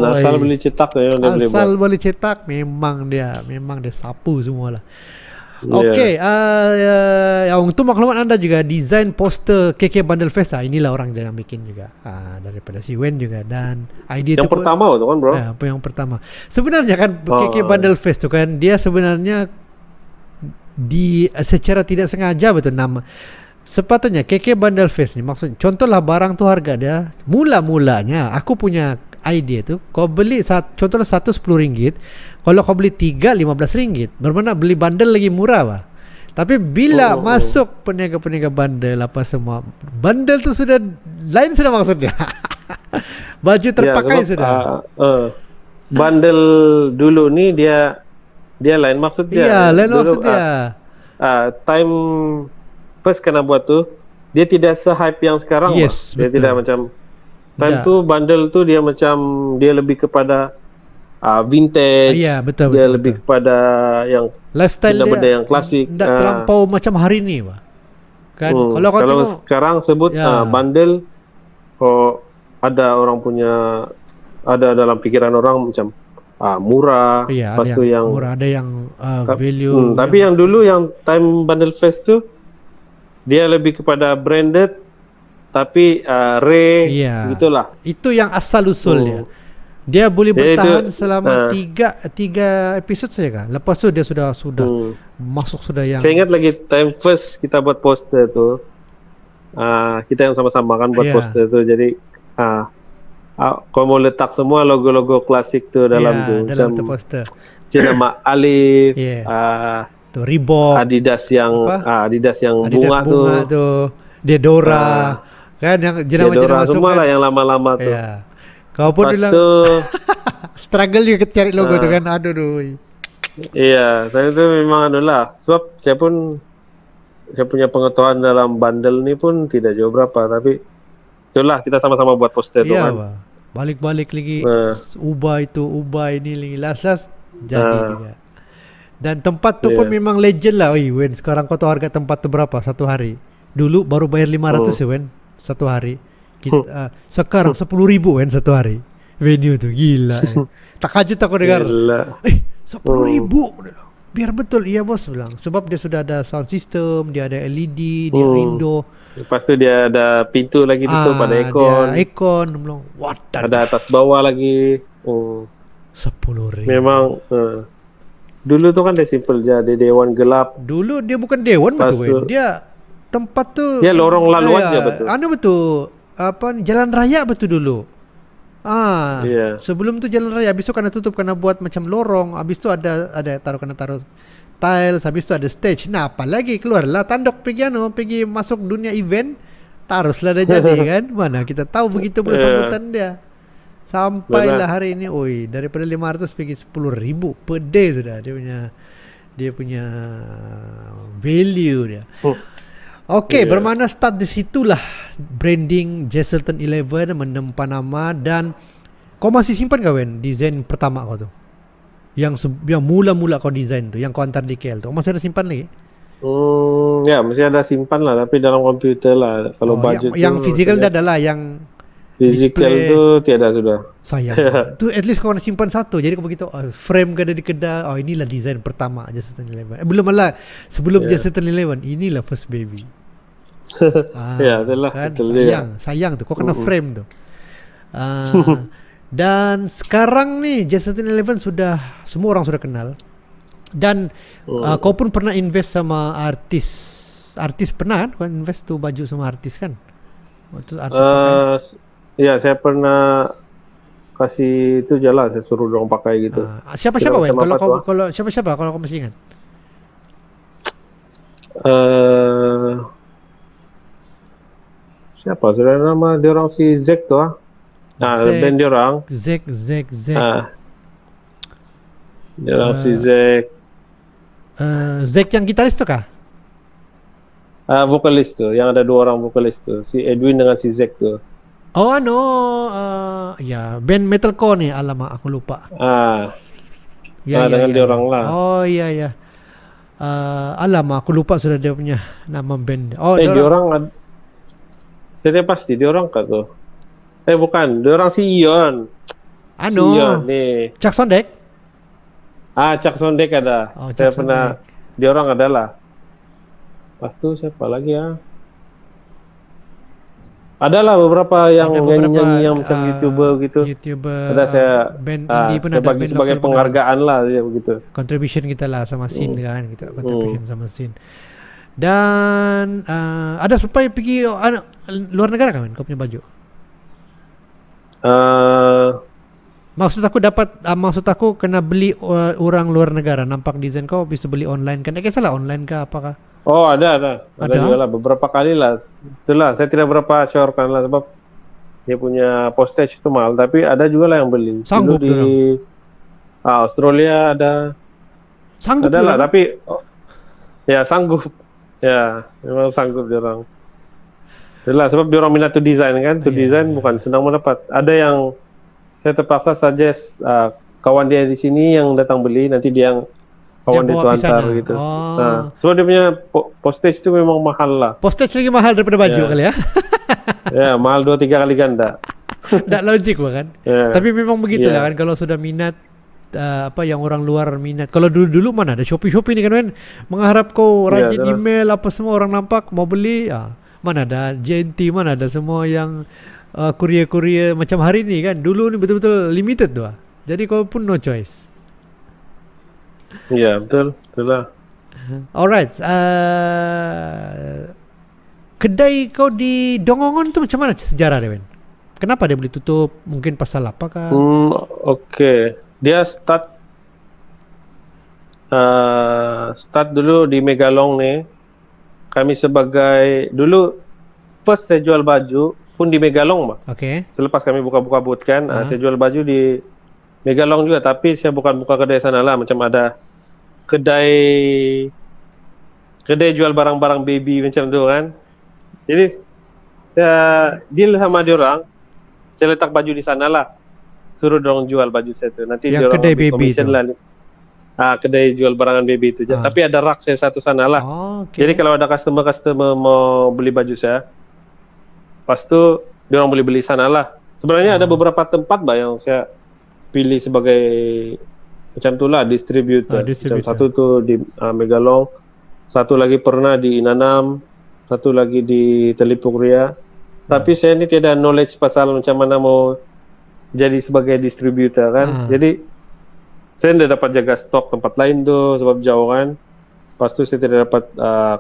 asal boleh cetak dia boleh buat. Asal boleh cetak memang dia sapu semualah. Okey, untuk maklumat anda juga desain poster KK Bundle Fest inilah orang dia yang bikin juga. Daripada si Wen juga dan idea yang tu pertama tu kan bro. Apa yang pertama. Sebenarnya kan KK Bundle Fest tu kan dia sebenarnya secara tidak sengaja betul nama. Sepatutnya KK Bundle Fest ni maksudnya contohlah barang tu harga dia mula-mulanya aku punya idea tu, kau beli contohnya satu RM10, kalau kau beli 3 RM15, bermakna beli bundle lagi murah bah. Tapi bila masuk peniaga-peniaga bundle apa semua, bundle tu sudah lain sudah maksudnya. Baju terpakai sudah. Bundle dulu ni dia lain maksudnya. Iya, lain dulu, maksudnya. Time first kena buat tu, dia tidak se-hype yang sekarang. Yes, dia betul. tidak macam time tu bundle tu dia macam dia lebih kepada vintage. Iya, betul. Dia lebih kepada yang lifestyle benda-benda dia yang klasik. tidak terlampau macam hari ni bah. Kan kalau kau tengok sekarang sebut bundle, ada orang punya, ada dalam pikiran orang macam murah, lepas tu yang murah, ada yang value. Tapi yang dulu yang time bundle fest tu dia lebih kepada branded tapi rare, gitulah. Itu yang asal usul dia boleh bertahan selama tiga episod saja kah? Lepas tu dia sudah masuk sudah yang. Saya ingat lagi time first kita buat poster tu, kita yang sama-sama kan buat poster tu. Jadi kau mau letak semua logo-logo klasik tu dalam tu, dalam tu poster. Nama Alif, tu Reebok, Adidas yang Adidas bunga tu, Diadora, kan yang jenama-jenama semua lah yang lama-lama tu. Kau pun bilang struggle juga cari logo tu kan. Aduh. Iya, tapi itu memang adalah sebab saya punya pengetahuan dalam bundle ni pun tidak jauh berapa, tapi itulah kita sama-sama buat poster tu kan. Balik-balik lagi ubah ini lagi last jadi juga. Dan tempat tu pun memang legend lah. Wen, sekarang kau tahu harga tempat tu berapa satu hari? Dulu baru bayar 500 ya Wen, satu hari. Sekarang 10,000 Wen satu hari. Venue tu gila. Takajut aku dengar. 10,000 biar betul. Iya bos bilang. Sebab dia sudah ada sound system, dia ada LED, dia Indo. Lepas tu dia ada pintu lagi tutup, ada aircon. Ada aircon, bilang what? Ada atas bawah lagi. 10,000. Memang dulu tu kan dia simple je, dia dewan gelap. Dulu dia bukan dewan betul. Dia tempat tu dia lorong lalu aja betul. Betul. Jalan raya betul dulu. Sebelum tu jalan raya, habis tu kena tutup, kena buat macam lorong, habis tu ada taruh tiles, habis tu ada stage. Nah, apalagi keluarlah tandok pergi masuk dunia event, teruslah dah jadi kan. Mana kita tahu begitu pula sambutan dia. Sampailah hari ini, daripada 500 pergi 10,000 per day sudah dia punya value dia. Bermakna start di situlah branding Jesselton11 menempa nama. Dan kau masih simpan kau desain pertama kau tu, yang mula-mula kau desain tu, yang kau hantar di KL tu, kau masih ada simpan lagi? Ya masih ada simpan lah, tapi dalam komputer lah. Kalau budget yang physical dah ada lah, yang physical tu tiada sudah. Sayang. Tu at least kau kena simpan satu. Jadi kau begitu frame ke ada di kedai. Inilah desain pertama Jesselton11. Belum lah sebelum Jesselton11. Inilah first baby. Itulah kan? Sayang tu. Kau kena frame tu. Dan sekarang ni Jesselton11 sudah semua orang sudah kenal. Dan kau pun pernah invest sama artis pernah kan? Kau invest tu baju sama artis kan? Waktu artis ya, saya pernah kasih itu jalan, saya suruh dorang pakai gitu. Siapa-siapa Wen? Kalau siapa-siapa kalau kau masih ingat? Siapa sudah nama dia orang si Zack tu band dia orang. Zack. Dia orang si Zack. Zack yang gitaris tu kah? Vokalis tu, yang ada dua orang vokalis tu, si Edwin dengan si Zack tu. Band metalcore ni, alamak aku lupa. Dengan dia orang lah. Alamak aku lupa sudah dia punya nama band. Dia orang saya pasti dia orang kah tu? Bukan, dia orang si Ion. Si Ion ni. Chuck Sondek? Chuck Sondek ada. Saya pernah, dia orang adalah. Lepas tu siapa lagi Adalah beberapa yang nyanyi yang macam YouTuber gitu. Ada saya band indie pun ada, bagi sebagai penghargaan lah dia begitu. Contribution kita lah sama scene kan, kita contribution sama scene. Dan ada sampai pergi luar negara kan kau punya baju? Maksud aku kena beli orang luar negara. Nampak desain kau bisa beli online kan? Salah online kah apakah? Oh, ada juga lah, beberapa kali lah. Itulah, saya tidak berapa syorkan lah sebab dia punya postage itu mahal, tapi ada juga lah yang beli. Sanggup dulu di Australia ada. Sanggup ada lah, orang? tapi ya sanggup. Ya, memang sanggup dia orang. Itulah sebab dia orang minat tuh desain kan, tuh desain bukan senang mendapat. Ada yang saya terpaksa suggest kawan dia di sini yang datang beli, nanti dia yang kawan dia itu antar gitu. Nah, sebab dia punya postage itu memang mahal lah. Postage lagi mahal daripada baju kali ya? Ya, mahal 2-3 kali ganda. Tak logik kan? Tapi memang begitulah kan, kalau sudah minat yang orang luar minat. Kalau dulu mana ada Shopee ni kan, mengharap kau rajin email apa semua orang nampak mau beli. Mana ada JNT, mana ada semua yang courier macam hari ni kan. Dulu ni betul-betul limited tuh. Jadi kau pun no choice. Iya, betul lah. Alright. Kedai kau di Dongongon tu macam mana sejarah dia, Ben? Kenapa dia boleh tutup? Mungkin pasal apa kah? Oke. Dia start dulu di Megalong nih. Kami sebagai dulu first saya jual baju pun di Megalong, Mbak. Oke. Selepas kami buka-buka booth kan, saya jual baju di Megalong juga, tapi saya bukan buka kedai sana lah, macam ada kedai jual barang-barang baby macam tu kan. Jadi saya deal sama dia orang, saya letak baju di sana lah. Suruh dong jual baju saya tu. Nanti yang kedai baby itu. Kedai jual barangan baby itu. Tapi ada rak saya satu sana lah. Jadi kalau ada customer mau beli baju saya, pas tu dia orang boleh beli sana lah. Sebenarnya ada beberapa tempat yang saya pilih sebagai macam tu lah, distributor. Macam satu tu di Megalong, satu lagi pernah di Inanam, satu lagi di Telipuk Ria. Tapi saya ni tiada knowledge pasal macam mana mau jadi sebagai distributor kan. Jadi saya tidak dapat jaga stok tempat lain tuh sebab jauh kan. Lepas tu saya tidak dapat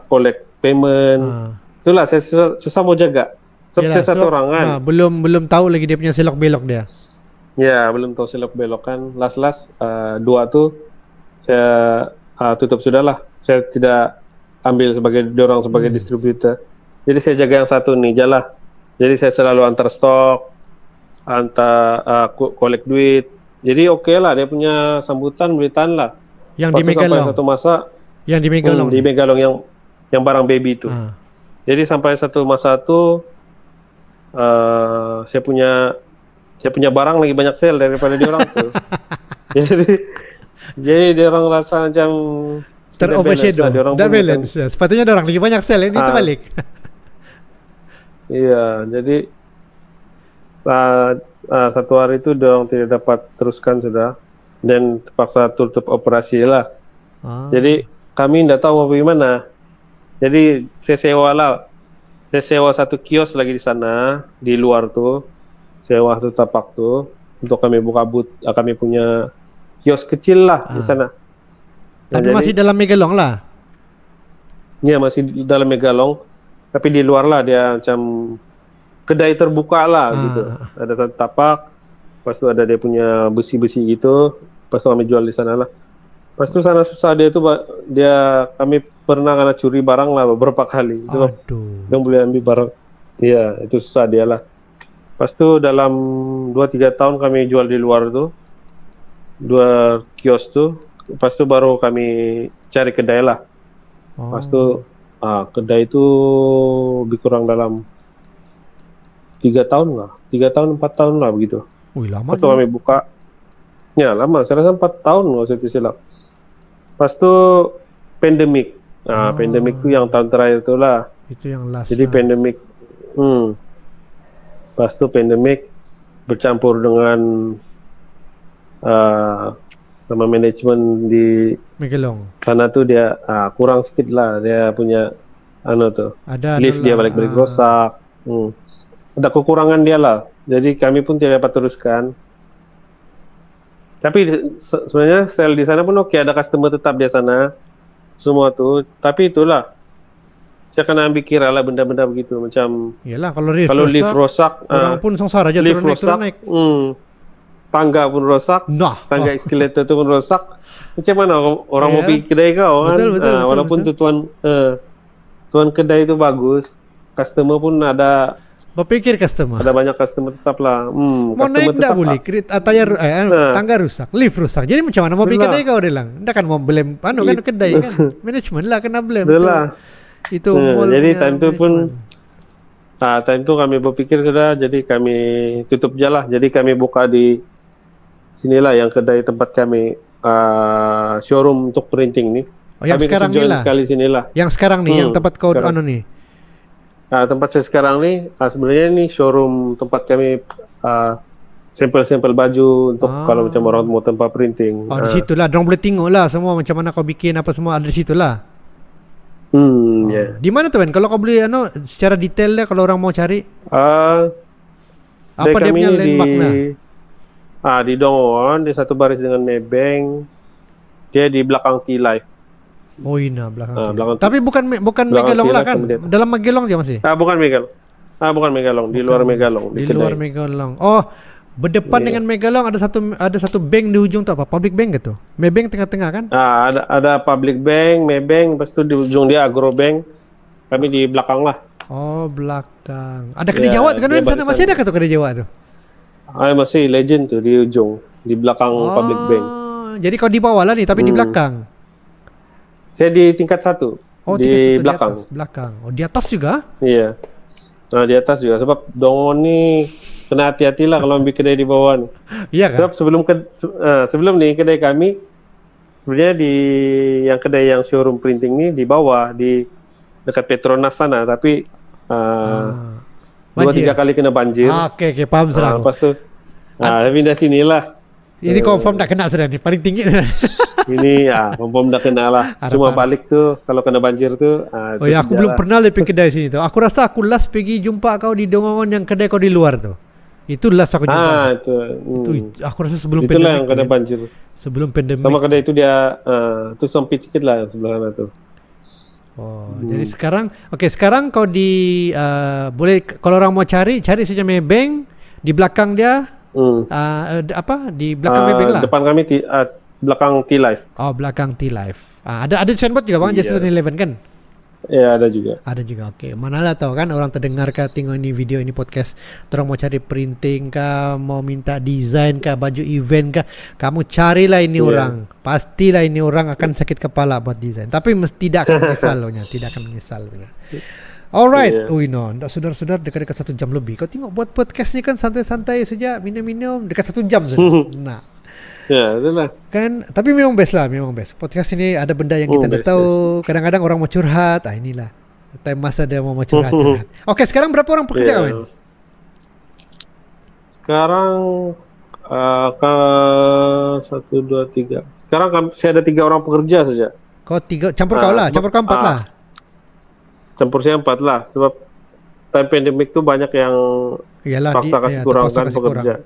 collect payment. Itulah saya susah mau jaga. Sebab saya satu orang kan. Belum tahu lagi dia punya selok belok dia. Ya, belum tahu selok belok kan. Last 2 tuh saya tutup sudahlah. Saya tidak ambil sebagai dorong sebagai distributor. Jadi saya jaga yang satu nih jalah. Jadi saya selalu antar stok, collect duit. Jadi oke lah, dia punya sambutan beritaan lah. Yang di Megalong. Sampai satu masa. Yang di Megalong. Di Megalong yang barang baby itu. Jadi sampai satu masa itu saya punya barang lagi banyak sale daripada dia orang tuh. jadi dia orang rasa macam terovershadow, tidak balance. Sepatutnya dia orang lagi banyak sale, ini terbalik. Iya, jadi satu hari itu dia orang tidak dapat teruskan sudah, dan terpaksa tutup operasi lah. Jadi kami tidak tahu bagaimana. Jadi saya sewa satu kios lagi di sana, di luar tuh. Sewa satu tapak tuh untuk kami buka booth. Kami punya kios kecil lah di sana. Tapi masih dalam Megalong lah. Iya, masih di dalam Megalong. Tapi di luar lah dia macam kedai terbuka lah gitu. Ada satu tapak, lepas tu ada dia punya besi-besi gitu, lepas tu kami jual di sana lah. Lepas tu sana susah dia tu, kami pernah kena curi barang lah beberapa kali. Dia boleh ambil barang. Iya, itu susah dia lah. Lepas tu dalam 2-3 tahun kami jual di luar tu, 2 kios tu. Lepas tu baru kami cari kedai lah. Lepas tu kedai itu lebih kurang dalam 3 tahun lah, 3 tahun 4 tahun lah begitu. Wih, lama. Lepas tu kami buka, ya lama, saya rasa 4 tahun kalau saya tidak silap. Lepas tu pandemik, pandemik tu yang tahun terakhir tu lah. Itu yang last. Jadi pandemik, lepas tu pandemik bercampur dengan sama manajemen di Megalong. Karena tu dia kurang sikit lah, dia punya lift dia balik-balik rosak. Ada kekurangan dia lah. Jadi kami pun tidak dapat teruskan. Tapi sebenarnya sel di sana pun oke, ada customer tetap di sana. Semua tuh. Tapi itulah, saya kena ambil kira lah benda-benda begitu. Macam iyalah, kalau lift rosak, orang pun sengsara aja lift turun naik. tangga pun rosak, Nah, tangga eskalator tu pun rosak. Macam mana orang mau pergi kedai kau kan? Betul, Walaupun betul. tu tuan kedai itu bagus, customer pun ada berpikir customer. banyak customer tetap lah. Mau Customer naik tak tetap boleh, tangga rusak, lift rusak. Jadi macam mana mau pergi Betul. kedai kau dia lang? Ndak kan mau blame kan kedai kan. Management lah kena blame. Betul lah. Itu Jadi time tu pun time tu kami berpikir sudah, jadi kami tutup je lah. Jadi kami buka di sinilah yang kedai tempat kami showroom untuk printing ni. Oh, yang kami sekarang ni kesujuan lah. sekali sinilah. Yang sekarang nih, yang tempat kau sekarang. anu nih. Tempat saya sekarang ni sebenarnya ni showroom tempat kami sampel-sampel baju untuk kalau macam orang mau tempat printing. Oh, di situ lah. Dorang boleh tengok lah semua macam mana kau bikin apa semua ada di situ lah. Yeah. Di mana tu kan? Kalau kau boleh secara detail dia kalau orang mau cari. Apa dia punya landmarknya? Di Dongon, di satu baris dengan Maybank. Dia di belakang T-Life. Oh, ina belakang. belakang Tapi bukan Megalong lah kan? kemudian. Dalam Megalong dia masih. Bukan Megalong. Bukan Megalong, di luar Megalong. Di kedai. luar Megalong. Oh, berdepan dengan Megalong ada satu bank di ujung tu apa? Public bank gitu. Maybank tengah-tengah kan? Ada Public Bank, Maybank, lepas tu di ujung dia Agro Bank. Kami di belakang lah. Oh, belakang. Ada kedai Ya, Jawa tu kan? dia Sana masih ada ke tu kedai Jawa tu? Masih Legend tu di ujung, di belakang Public Bank. Jadi kau di bawah lah nih, tapi di belakang. Saya di tingkat 1. Oh, di tingkat satu belakang. Di atas, belakang. Oh, di atas juga? Iya. Di atas juga sebab Dongon ni kena hati-hati lah kalau ambil kedai di bawah ni. Iya kan? Sebab sebelum ni kedai kami sebenarnya yang kedai yang showroom printing ni di bawah di dekat Petronas sana, tapi 2-3 kali kena banjir. Oke, paham sudah. Lepas tu pindah sinilah. Ini confirm tak kena sudah nih, paling tinggi sudah. Ini confirm dah kena lah. Cuma balik tu kalau kena banjir tu. Oh ya, aku belum pernah pergi kedai sini tu. Aku rasa aku last pergi jumpa kau di Dongongon yang kedai kau di luar tu. Itu last aku jumpa. Itu aku rasa sebelum itulah pandemik. yang kena banjir. Sebelum pandemik. Sama kedai itu dia tu sempit sikit lah sebelah sana tu. Jadi sekarang kau boleh kalau orang mau cari saja Maybank di belakang dia. Di belakang Maybank lah. Depan kami belakang T-Life. Oh, belakang T-Life. Ada signboard juga bang, Just 11 kan? Ya, ada juga. Ada juga, oke. Manalah tahu kan orang terdengar kah tengok ini video ini podcast, orang mau cari printing kah, mau minta desain kah, baju event kah, kamu carilah ini orang. Pastilah ini orang akan sakit kepala buat desain. Tapi tidak akan menyesal punya. Alright, saudara-saudara dekat-dekat 1 jam lebih. Kau tengok buat podcast ni kan santai-santai saja, minum-minum dekat 1 jam saja. Nah. Ya, itulah. Kan, tapi memang best lah, memang best. Podcast ini ada benda yang kita tak tahu. Kadang-kadang orang mau curhat, inilah time masa dia mau curhat. Oke, sekarang berapa orang pekerja kawan? Sekarang 1, 2, 3. Sekarang saya ada 3 orang pekerja saja. Kau 3, campur kau lah, campur kau 4 lah. Campur saya 4 lah, sebab time pandemic tu banyak yang paksa kasih kurang kan pekerja.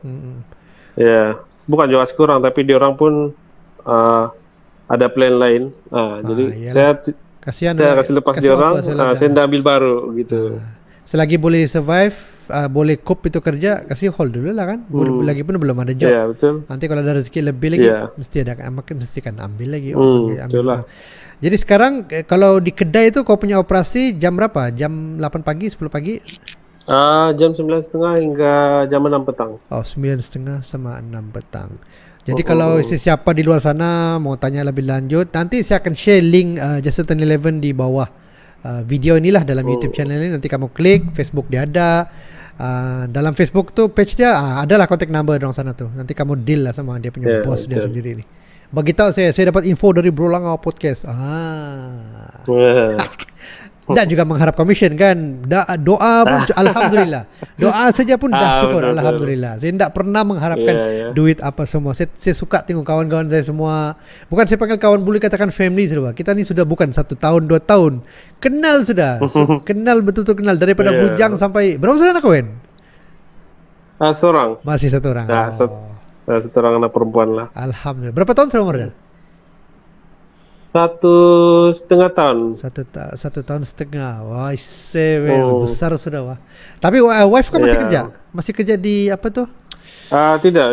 Ya. Bukan juga kurang, tapi diorang pun ada plan lain. Jadi saya kasih lepas diorang, saya ndak ambil baru gitu. Selagi boleh survive, boleh cope itu kerja, kasih hold dulu lah kan. Lagi pun belum ada job. Ya, betul. Nanti kalau ada rezeki lebih lagi, mesti kan ambil lagi. Betul lah. Jadi sekarang kalau di kedai itu kau punya operasi jam berapa? Jam 8 pagi, 10 pagi? Jam 9.30 hingga jam 6 petang. Oh, 9.30 sama 6 petang. Jadi kalau siapa di luar sana mau tanya lebih lanjut, nanti saya akan share link Just 11 di bawah video inilah dalam YouTube channel ini. Nanti kamu klik, Facebook dia ada. Dalam Facebook tu page dia adalah contact number orang sana tu. Nanti kamu deal lah sama dia punya bos dia sendiri ni. Beritahu saya dapat info dari Bro Langau Podcast. Tak juga mengharap commission kan. Doa pun alhamdulillah. Doa saja pun dah syukur alhamdulillah. Saya tidak pernah mengharapkan duit apa semua. Saya suka tengok kawan-kawan saya semua. Bukan saya panggil kawan, boleh katakan family sudah. Kita ni sudah bukan 1 tahun 2 tahun. Kenal sudah. Kenal betul-betul kenal daripada bujang sampai berapa saudara kawan? Seorang. Masih 1 orang. Satu orang anak perempuan lah. Alhamdulillah. Berapa tahun sudah umurnya? 1,5 tahun. 1 tahun setengah. Wah, besar sudah wah. Tapi wife kau masih kerja? Masih kerja di apa tuh? Tidak.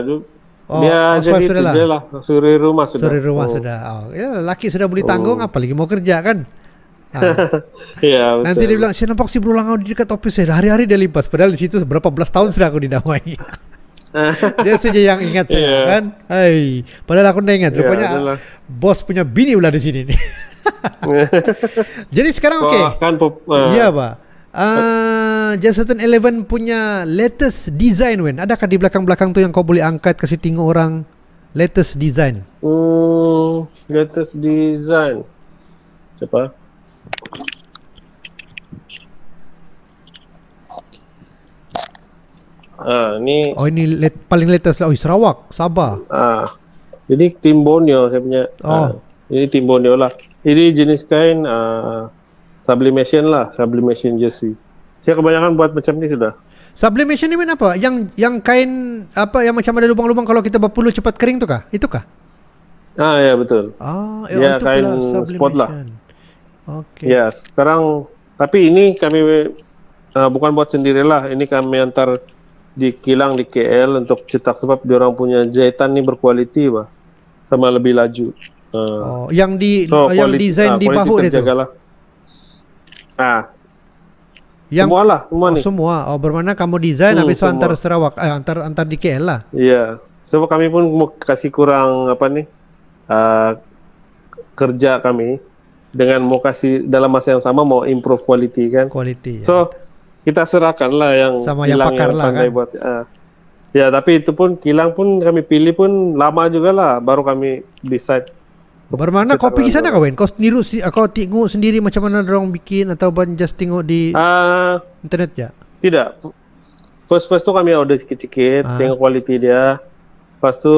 Dia housewife jadi sudah itu lah. dia lah, suri rumah sudah. Suri rumah sudah. Oh, ya, laki sudah boleh tanggung, apalagi mau kerja kan? Iya, betul. Nanti dia bilang, saya nampak si berulang di dekat office saya. Hari-hari dia limpas. Padahal di situ berapa belas tahun sudah aku didamai. Dia saja yang ingat saya kan. Hai, padahal aku tidak ingat. Rupanya bos punya bini ulah di sini nih. Jadi sekarang oke. Kan Iya Pak. J11 punya latest design Wen. Adakah di belakang-belakang tuh yang kau boleh angkat kasih tengok orang latest design? Latest design. Siapa? Ini. Oh ini paling latest. Oh Sarawak, Sabah. Jadi tim Borneo saya punya. Ini tim Borneo lah. Ini jenis kain sublimation lah, sublimation jersey. Saya kebanyakan buat macam ni sudah. Sublimation ni apa? Yang kain apa yang macam ada lubang-lubang kalau kita berpuluh cepat kering tu kah? Itu kah? Ya betul. Ya itu kain sport lah. Oke. Ya sekarang tapi ini kami bukan buat sendirilah. Ini kami antar di kilang di KL untuk cetak sebab diorang punya jahitan ni berkualiti bah, sama lebih laju. Yang desain di bahu dia tu. Yang semua ni. Semua. Bermakna kamu desain habis itu antar Sarawak, antar di KL lah. Iya. Sebab kami pun mau kasih kurang apa ni kerja kami dengan mau kasih dalam masa yang sama mau improve quality kan. Quality. So kita serahkan lah yang sama yang pakar lah kan. Buat, ya tapi itu pun kilang pun kami pilih pun lama juga lah baru kami decide. Bermakna kau pergi sana kawan? Kau sendiri kau tengok sendiri macam mana orang bikin atau just tengok di internet je? Tidak. First tu kami order sikit-sikit, tengok quality dia. Lepas tu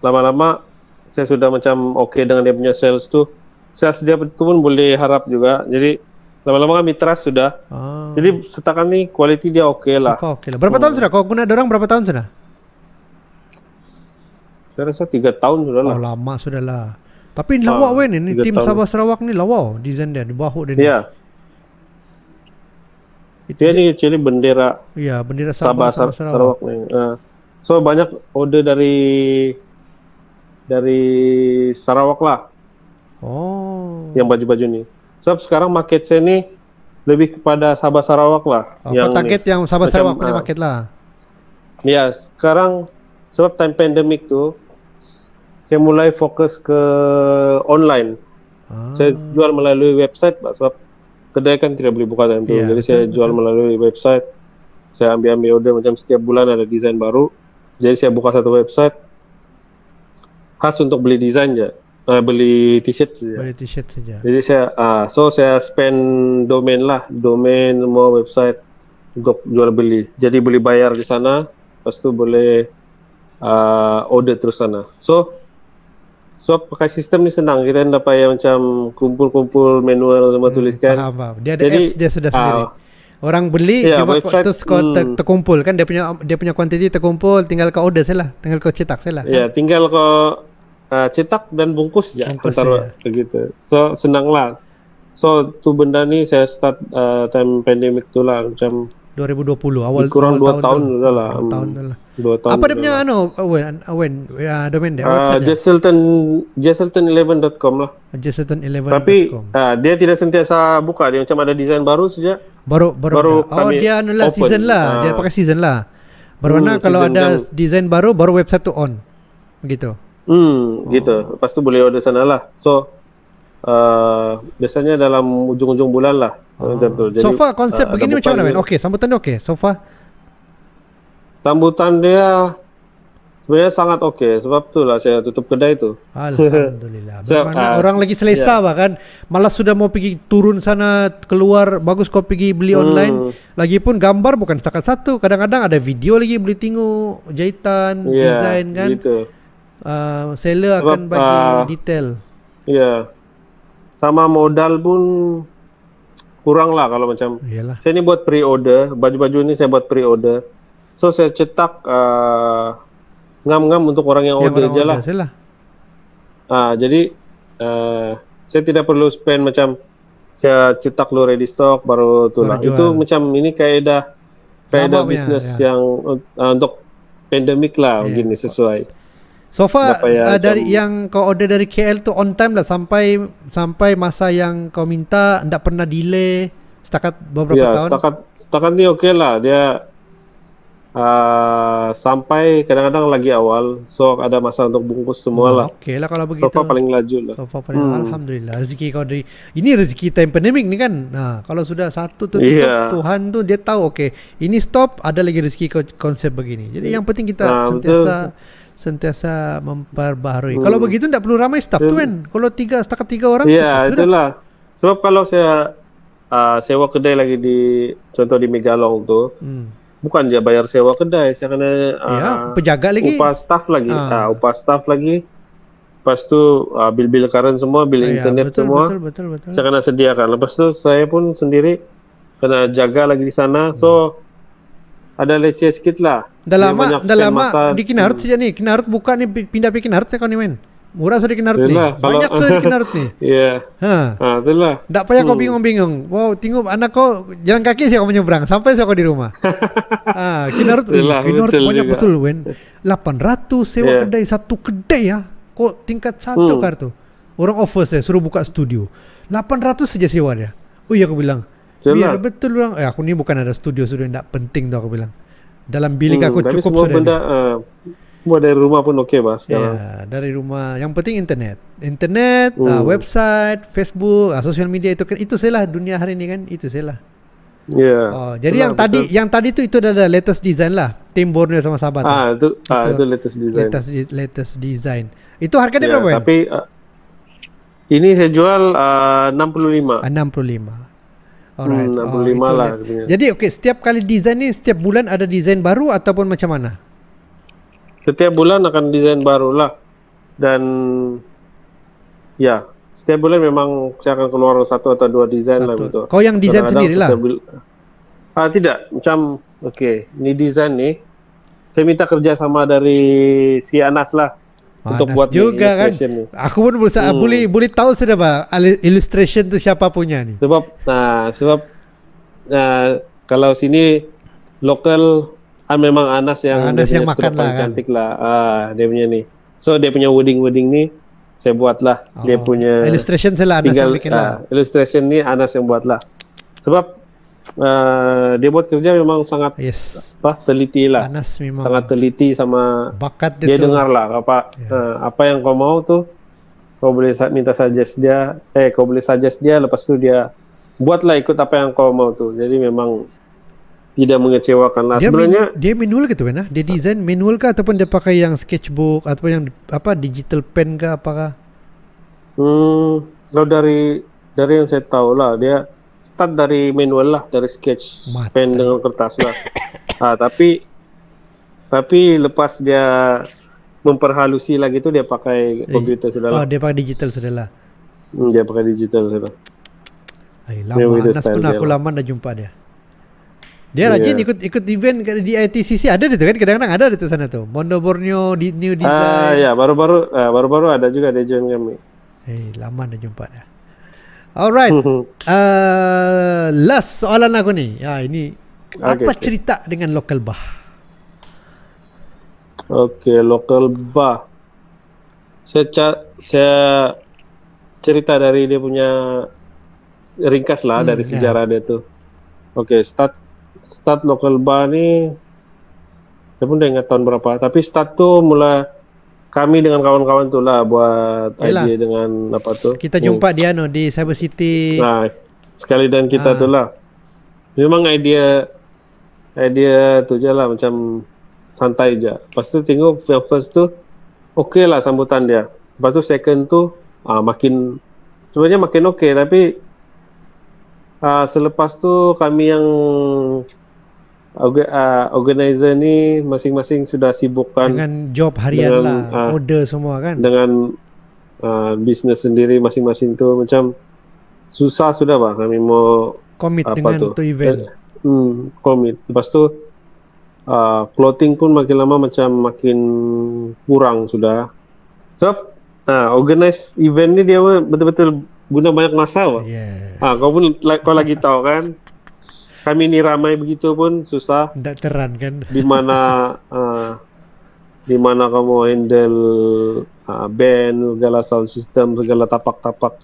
lama-lama saya sudah macam okay dengan dia punya sales tu. Sales dia tu pun boleh harap juga. Jadi lama-lama kami trust sudah. Jadi setakat ni quality dia okay lah. Okay lah. Berapa tahun sudah? Kau guna dorang berapa tahun sudah? Saya rasa 3 tahun sudah lah. Lama sudah lah. Tapi lawak Wen ini tim Sabah Sarawak ni lawak design dia di bahu dia ni. Ya. Dia ni actually bendera. Ya, bendera Sabah Sarawak ni. So banyak order dari Sarawak lah. Yang baju-baju ni. Sebab sekarang market saya ni lebih kepada Sabah Sarawak lah. Yang target yang Sabah Sarawak punya market lah. Ya, sekarang sebab time pandemic tu saya mulai fokus ke online. Saya jual melalui website sebab kedai kan tidak boleh buka time tu. Jadi saya jual melalui website. Saya ambil order macam setiap bulan ada desain baru. Jadi saya buka satu website khas untuk beli desain je. Beli t-shirt saja. Beli t-shirt saja. Jadi saya spend domain semua website untuk jual beli. Jadi boleh bayar di sana, lepas tu boleh order terus sana. So pakai sistem ni senang. Kita tidak payah macam kumpul-kumpul manual sama tuliskan. Faham. Dia ada apps dia sudah sendiri. Orang beli cuma terus kau terkumpul kan dia punya kuantiti terkumpul, tinggal kau order saja lah, tinggal kau cetak saja lah. Ya, tinggal kau cetak dan bungkus je begitu. So senang lah. So tu benda ni saya start time pandemic tu lah macam 2020 awal kurang 2 tahun sudah lah. 2 tahun dah lah. 2 tahun. Apa dia punya domain dia? J1111.com lah. J1111.com. Tapi dia tidak sentiasa buka, dia macam ada desain baru saja. Baru dia adalah season lah. Dia pakai season lah. Bermakna kalau ada desain baru website tu on. Begitu. Gitu. Lepas tu boleh order sana lah. So biasanya dalam ujung-ujung bulan lah. Macam tu. Jadi, so far konsep begini macam mana? Okey, sambutan dia okey. So far sambutan dia sebenarnya sangat okey. Sebab tu lah saya tutup kedai tu. Alhamdulillah. Bermakna orang lagi selesa bahkan malas sudah mau pergi turun sana keluar, bagus kau pergi beli online. Lagipun gambar bukan setakat satu, kadang-kadang ada video lagi boleh tengok jahitan, design kan. Gitu. Seller akan bagi detail. Ya. Sama modal pun kurang lah kalau macam. Yalah. Saya ni buat pre-order, baju-baju ni saya buat pre-order. So saya cetak ngam-ngam untuk orang yang order je lah. Jadi saya tidak perlu spend macam saya cetak lu ready stock baru tu lah. Itu macam ini kaedah bisnes yang untuk pandemik lah Yeah. begini sesuai. So far Kenapa ya, dari macam- yang kau order dari KL tu on time lah sampai masa yang kau minta, ndak pernah delay setakat beberapa Ya, tahun. setakat ni okey lah. Dia sampai kadang-kadang lagi awal, so ada masa untuk bungkus semua lah. Okey lah kalau So begitu. far paling laju lah. So far paling alhamdulillah rezeki kau dari ini rezeki time pandemic ni kan. Kalau sudah satu tu tutup, Iya. Tuhan tu dia tahu okey, ini stop, ada lagi rezeki konsep begini. Jadi yang penting kita sentiasa memperbaharui. Kalau begitu tak perlu ramai staff tu kan. Kalau setakat 3 orang Ya, cukup sudah. itulah. Sebab kalau saya sewa kedai lagi contoh di Megalong tu, bukan je bayar sewa kedai, saya kena Ya, penjaga lagi. upah staff lagi. Upah staff lagi. Lepas tu bil-bil current semua, bil internet betul, semua. Betul. Saya kena sediakan. Lepas tu saya pun sendiri kena jaga lagi di sana. So ada leceh sikit lah. Dah Dia lama banyak spend masa. di Kinarut sejak ni. Kinarut buka ni, pindah pergi Kinarut saya kau ni men. Murah sudah di Kinarut ni. Yalah, Banyak sudah di Kinarut ni. Ya. Ha. Itulah. Tak payah kau bingung-bingung. Wow, tengok anak kau jalan kaki saya kau menyeberang sampai saya kau di rumah. Kinarut, Yalah, Kinarut betul banyak juga. betul men. 800 sewa kedai, satu kedai ya. Kok tingkat 1 kartu. Orang offer saya suruh buka studio. 800 saja sewa dia. Oh iya aku bilang. Biar Yalah. betul bilang. Aku ni bukan ada studio tidak penting tu aku bilang. Dalam bilik aku tapi cukup semua sudah. benda semua dari rumah pun okey bah sekarang. Ya, dari rumah. Yang penting internet, website, Facebook, sosial media itu saya lah dunia hari ni kan, itu saya lah. Ya. Jadi Betul. yang tadi itu adalah latest design lah. Tim Borneo sama sahabat. Itu latest design. Latest design. Itu harganya berapa kan? Tapi ini saya jual 65. 65. Alright. 65 lah. Jadi setiap kali design ni setiap bulan ada design baru ataupun macam mana? Setiap bulan akan desain baru lah. Dan ya, setiap bulan memang saya akan keluar 1 atau 2 desain lah betul. Kau yang desain sendiri lah? Tidak, macam ini desain nih. Saya minta kerjasama dari si Anas lah. Untuk buat juga kan. nih. Aku pun berusaha boleh tahu sudah bah illustration tu siapa punya ni. Sebab kalau sini lokal memang Anas yang makan lah kan. cantik lah. Dia punya ni. So dia punya wording ni saya buat lah. Dia punya illustration saya lah Anas yang bikin lah. Illustration ni Anas yang buat lah. Sebab dia buat kerja memang sangat teliti lah. Anas memang sangat teliti sama bakat dia dengar lah apa yang kau mau tu. Kau boleh minta suggest dia. Kau boleh suggest dia, lepas tu dia buatlah ikut apa yang kau mau tu. Jadi memang tidak mengecewakan lah. Sebenarnya dia manual gitu kan? Dia design manual kah ataupun dia pakai yang sketchbook atau yang digital pen kah apakah? Kalau dari yang saya tahu lah, dia start dari manual lah, dari sketch pen dengan kertas lah. Tapi lepas dia memperhalusi lagi tu dia pakai komputer sudah lah. Dia pakai digital sudah lah. Dia pakai digital sudah. Lama Anas pun aku lama dah jumpa dia. Dia rajin ikut event di ITCC, ada di tu kan, kadang-kadang ada di sana tu. Mondo Borneo di new design. Ya, baru-baru ada juga dia join kami. Lama dah jumpa dia. Alright. Last soalan aku ni. Ini apa cerita dengan local bar? Local bar. Saya cerita dari dia punya ringkas lah dari sejarah dia tu. Start local bar ni saya pun dah ingat tahun berapa, tapi start tu mula kami dengan kawan-kawan tu lah buat idea dengan apa tu. Kita jumpa dia di Cyber City. Sekali dan kita tu lah. Memang idea tu je lah, macam santai je. Lepas tu tengok yang first tu okey lah sambutan dia. Lepas tu second tu sebenarnya makin okey, tapi selepas tu kami yang organizer ni masing-masing sudah sibukkan dengan job harian lah, order semua kan, dengan bisnes sendiri masing-masing tu, macam susah sudah bah kami mau commit dengan tu event. Commit. Lepas tu clothing pun makin lama macam makin kurang sudah. So organize event ni dia betul-betul guna banyak masa bah. Kau lagi tahu kan, kami ni ramai begitu pun susah. Tidak teran kan. Di mana di mana kamu handle band, segala sound system, segala tapak-tapak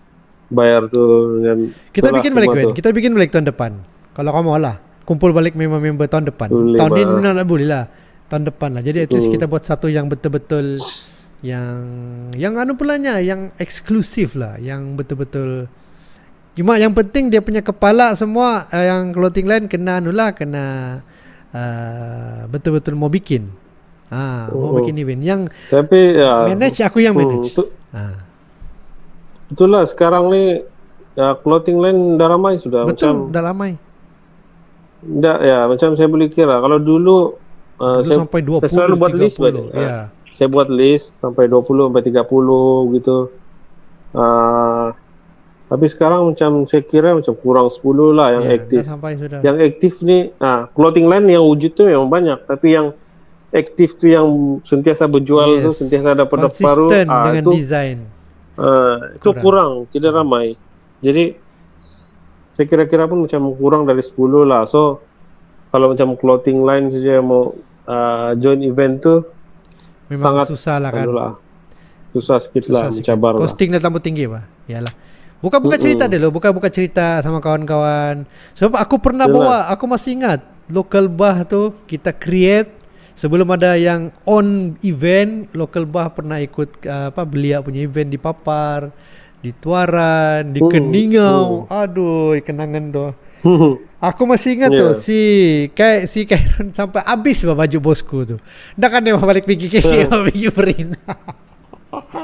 bayar tuh dengan Kita itulah bikin balik semua Wen. tuh. Kita bikin balik tahun depan. Kalau kamu lah, kumpul balik member-member tahun depan. Boleh, Tahun ini Bang. lah boleh lah. Tahun depan lah. Jadi at least kita buat satu yang betul-betul yang anu pulanya, yang eksklusif lah, yang betul-betul. Cuma yang penting dia punya kepala semua yang clothing line kena anu lah, kena betul-betul mau bikin. Mau bikin event. Yang Tapi ya manage aku yang manage. Itulah sekarang nih ya, clothing line udah ramai sudah. Betul, Macam udah lama. macam saya boleh kira kalau dulu, Dulu saya, sampai 20, saya selalu buat list 30. Ya. saya buat list sampai 20 sampai 30 gitu. Tapi sekarang macam saya kira macam kurang 10 lah yang aktif. Sampai sudah. Yang aktif nih, clothing line yang wujud tuh yang banyak, tapi yang aktif tuh yang sentiasa berjual tuh, sentiasa dapat baru, konsisten dengan itu desain. itu kurang, tidak ramai. Jadi saya kira-kira pun macam kurang dari 10 lah. So kalau macam clothing line saja yang mau join event tuh Memang sangat susah lah kan. Susah sedikit lah, mencabar lah. Costing dah tambah tinggi pak. Yalah. Buka-buka cerita dulu, buka-buka cerita sama kawan-kawan. Sebab aku pernah bawa, aku masih ingat local bar tu kita create sebelum ada yang on event. Local bar pernah ikut belia punya event di Papar, di Tuaran, di Keningau. Aduh, kenangan tu. Aku masih ingat tu si Kairon sampai habis baju bosku tu. Dah kan dia balik pergi pergi print.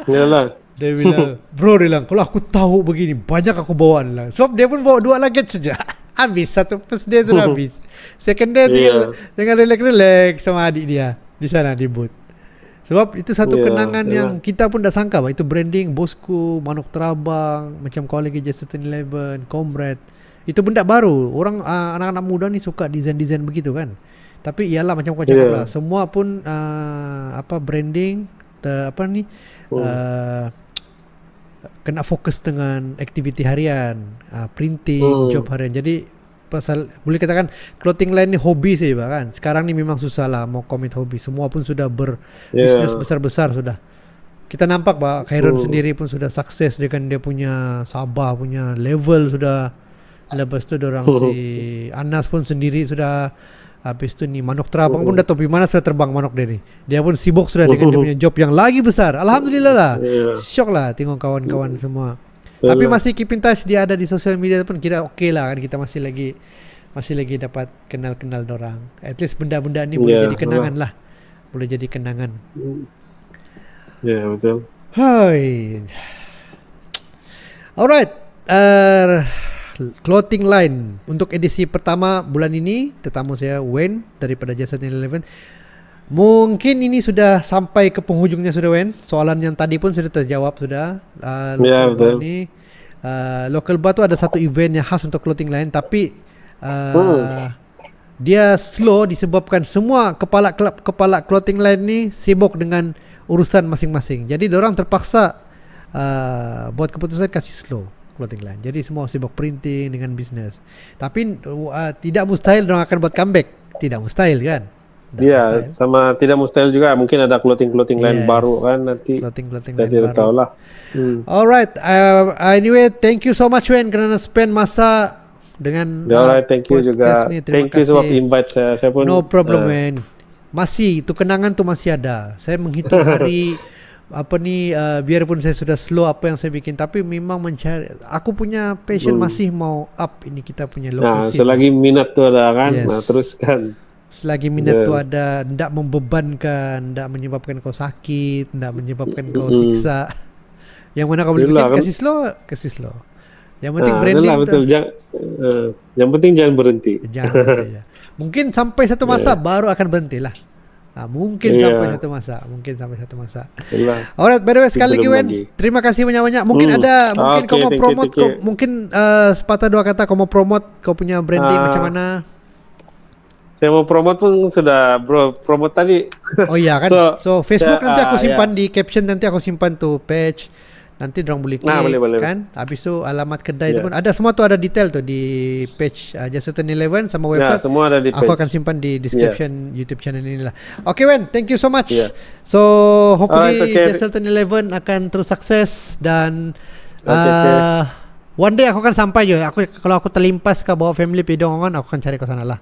Yalah. Dia bilang, bro, dia bilang, kalau aku tahu begini banyak aku bawa lah. Sebab dia pun bawa 2 luggage saja. Habis satu first day sudah habis. Second day tinggal relax sama adik dia di sana di booth. Sebab itu satu kenangan yang kita pun dah sangka bah, itu branding bosku, Manuk Terabang, macam kau lagi Just 11, Comrade. Itu benda baru. Orang anak-anak muda ni suka desain-desain begitu kan. Tapi iyalah macam kau cakap lah, semua pun branding kena fokus dengan aktiviti harian, printing, job harian. Jadi pasal boleh katakan clothing line ni hobi sih kan. Sekarang ni memang susah lah mau commit hobi. Semua pun sudah berbisnes besar-besar sudah. Kita nampak Pak Khairun sendiri pun sudah sukses dengan dia punya Sabah punya level sudah. Lepas tu orang si Anas pun sendiri sudah. Habis tu ni Manuk Terabang pun dah tahu pergi mana sudah terbang Manuk dia ni. Dia pun sibuk sudah dengan dia punya job yang lagi besar. Alhamdulillah lah. Syok lah tengok kawan-kawan semua. Tapi masih keep in touch, dia ada di sosial media pun kira okey lah kan, kita masih lagi dapat kenal-kenal dorang. At least benda-benda ni boleh jadi kenangan lah. Boleh jadi kenangan. Ya, betul. Hai. Alright. Clothing line untuk edisi pertama bulan ini, tetamu saya Wen daripada Just 11. Mungkin ini sudah sampai ke penghujungnya sudah Wen. Soalan yang tadi pun sudah terjawab sudah. Betul. Ini local bar tu ada satu event yang khas untuk clothing line, tapi dia slow disebabkan semua kepala clothing line ni sibuk dengan urusan masing-masing. Jadi orang terpaksa buat keputusan kasih slow clothing line. Jadi semua sibuk printing dengan bisnes. Tapi tidak mustahil orang akan buat comeback. Tidak mustahil kan? Iya, sama tidak mustahil juga mungkin ada clothing line baru kan nanti. Clothing line tidak tahu lah. Alright, anyway, thank you so much Wen kerana spend masa dengan alright, thank you juga. Thank you sebab invite saya. Saya pun no problem Wen. Masih itu kenangan tu masih ada. Saya menghitung hari biarpun saya sudah slow apa yang saya bikin, tapi memang mencari, aku punya passion masih mau up ini kita punya lokasi. Selagi minat tu ada kan, teruskan. Selagi minat tu ada, tidak membebankan, tidak menyebabkan kau sakit, tidak menyebabkan kau siksa. Yang mana kau boleh bikin, kasih slow. Yang penting branding betul. Yang penting jangan berhenti. Jangan berhenti ya. Mungkin sampai satu masa baru akan berhenti lah. Mungkin sampai satu masa. Alright, by the way sekali lagi Wen, terima kasih banyak-banyak. Mungkin kau mau promote, mungkin sepatah dua kata kau mau promote kau punya branding macam mana? Saya mau promote pun sudah promote tadi. Oh iya kan. So Facebook nanti aku simpan di caption, nanti aku simpan tuh page Nanti dorang boleh klik boleh. kan. Habis tu alamat kedai tu pun ada, semua tu ada detail tu di page Just Certain Eleven sama website. Semua ada di page. Aku akan simpan di description YouTube channel ini lah. Okay Wen, thank you so much. So hopefully Just Certain Eleven akan terus sukses dan one day aku akan sampai je. Kalau aku terlimpas kau bawa family pergi Dongongan, aku akan cari kau sana lah.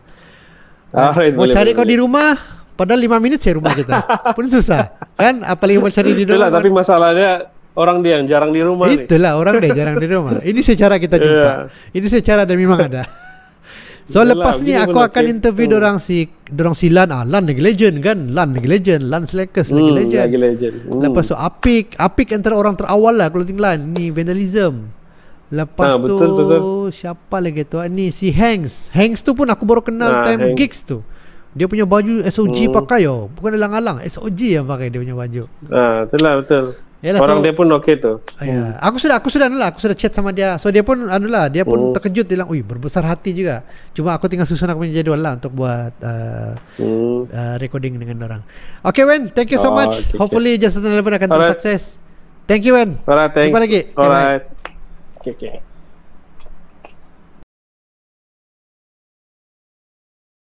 Mau cari kau di rumah, padahal 5 minit saya rumah kita. Pun susah kan, apalagi mau cari di Dongongan. Itulah, tapi masalahnya orang dia yang jarang di rumah. Itulah orang dia jarang di rumah. Ini secara kita jumpa. Ini secara dan memang ada. So lepas ni aku akan interview dorang si Lan. Lan lagi legend kan. Lan lagi legend. Lan Slackers lagi legend. Lepas tu Apik antara orang terawal lah kalau tinggal. Ni Vandalism. Lepas tu betul. Siapa lagi tu? Ni si Hanks tu pun aku baru kenal time gigs tu. Dia punya baju SOG pakai bukan alang-alang. SOG yang pakai dia punya baju. Itulah betul. Yalah, orang dia pun okey tu. Aku sudah chat sama dia. So dia pun dia pun terkejut, dia bilang, "Ui, berbesar hati juga." Cuma aku tinggal susun aku punya jadual lah untuk buat recording dengan orang. Okay Wen, thank you so much. Hopefully Just Certain Eleven akan terus sukses. Thank you Wen. Alright, thanks. Jumpa lagi. Alright. Okay.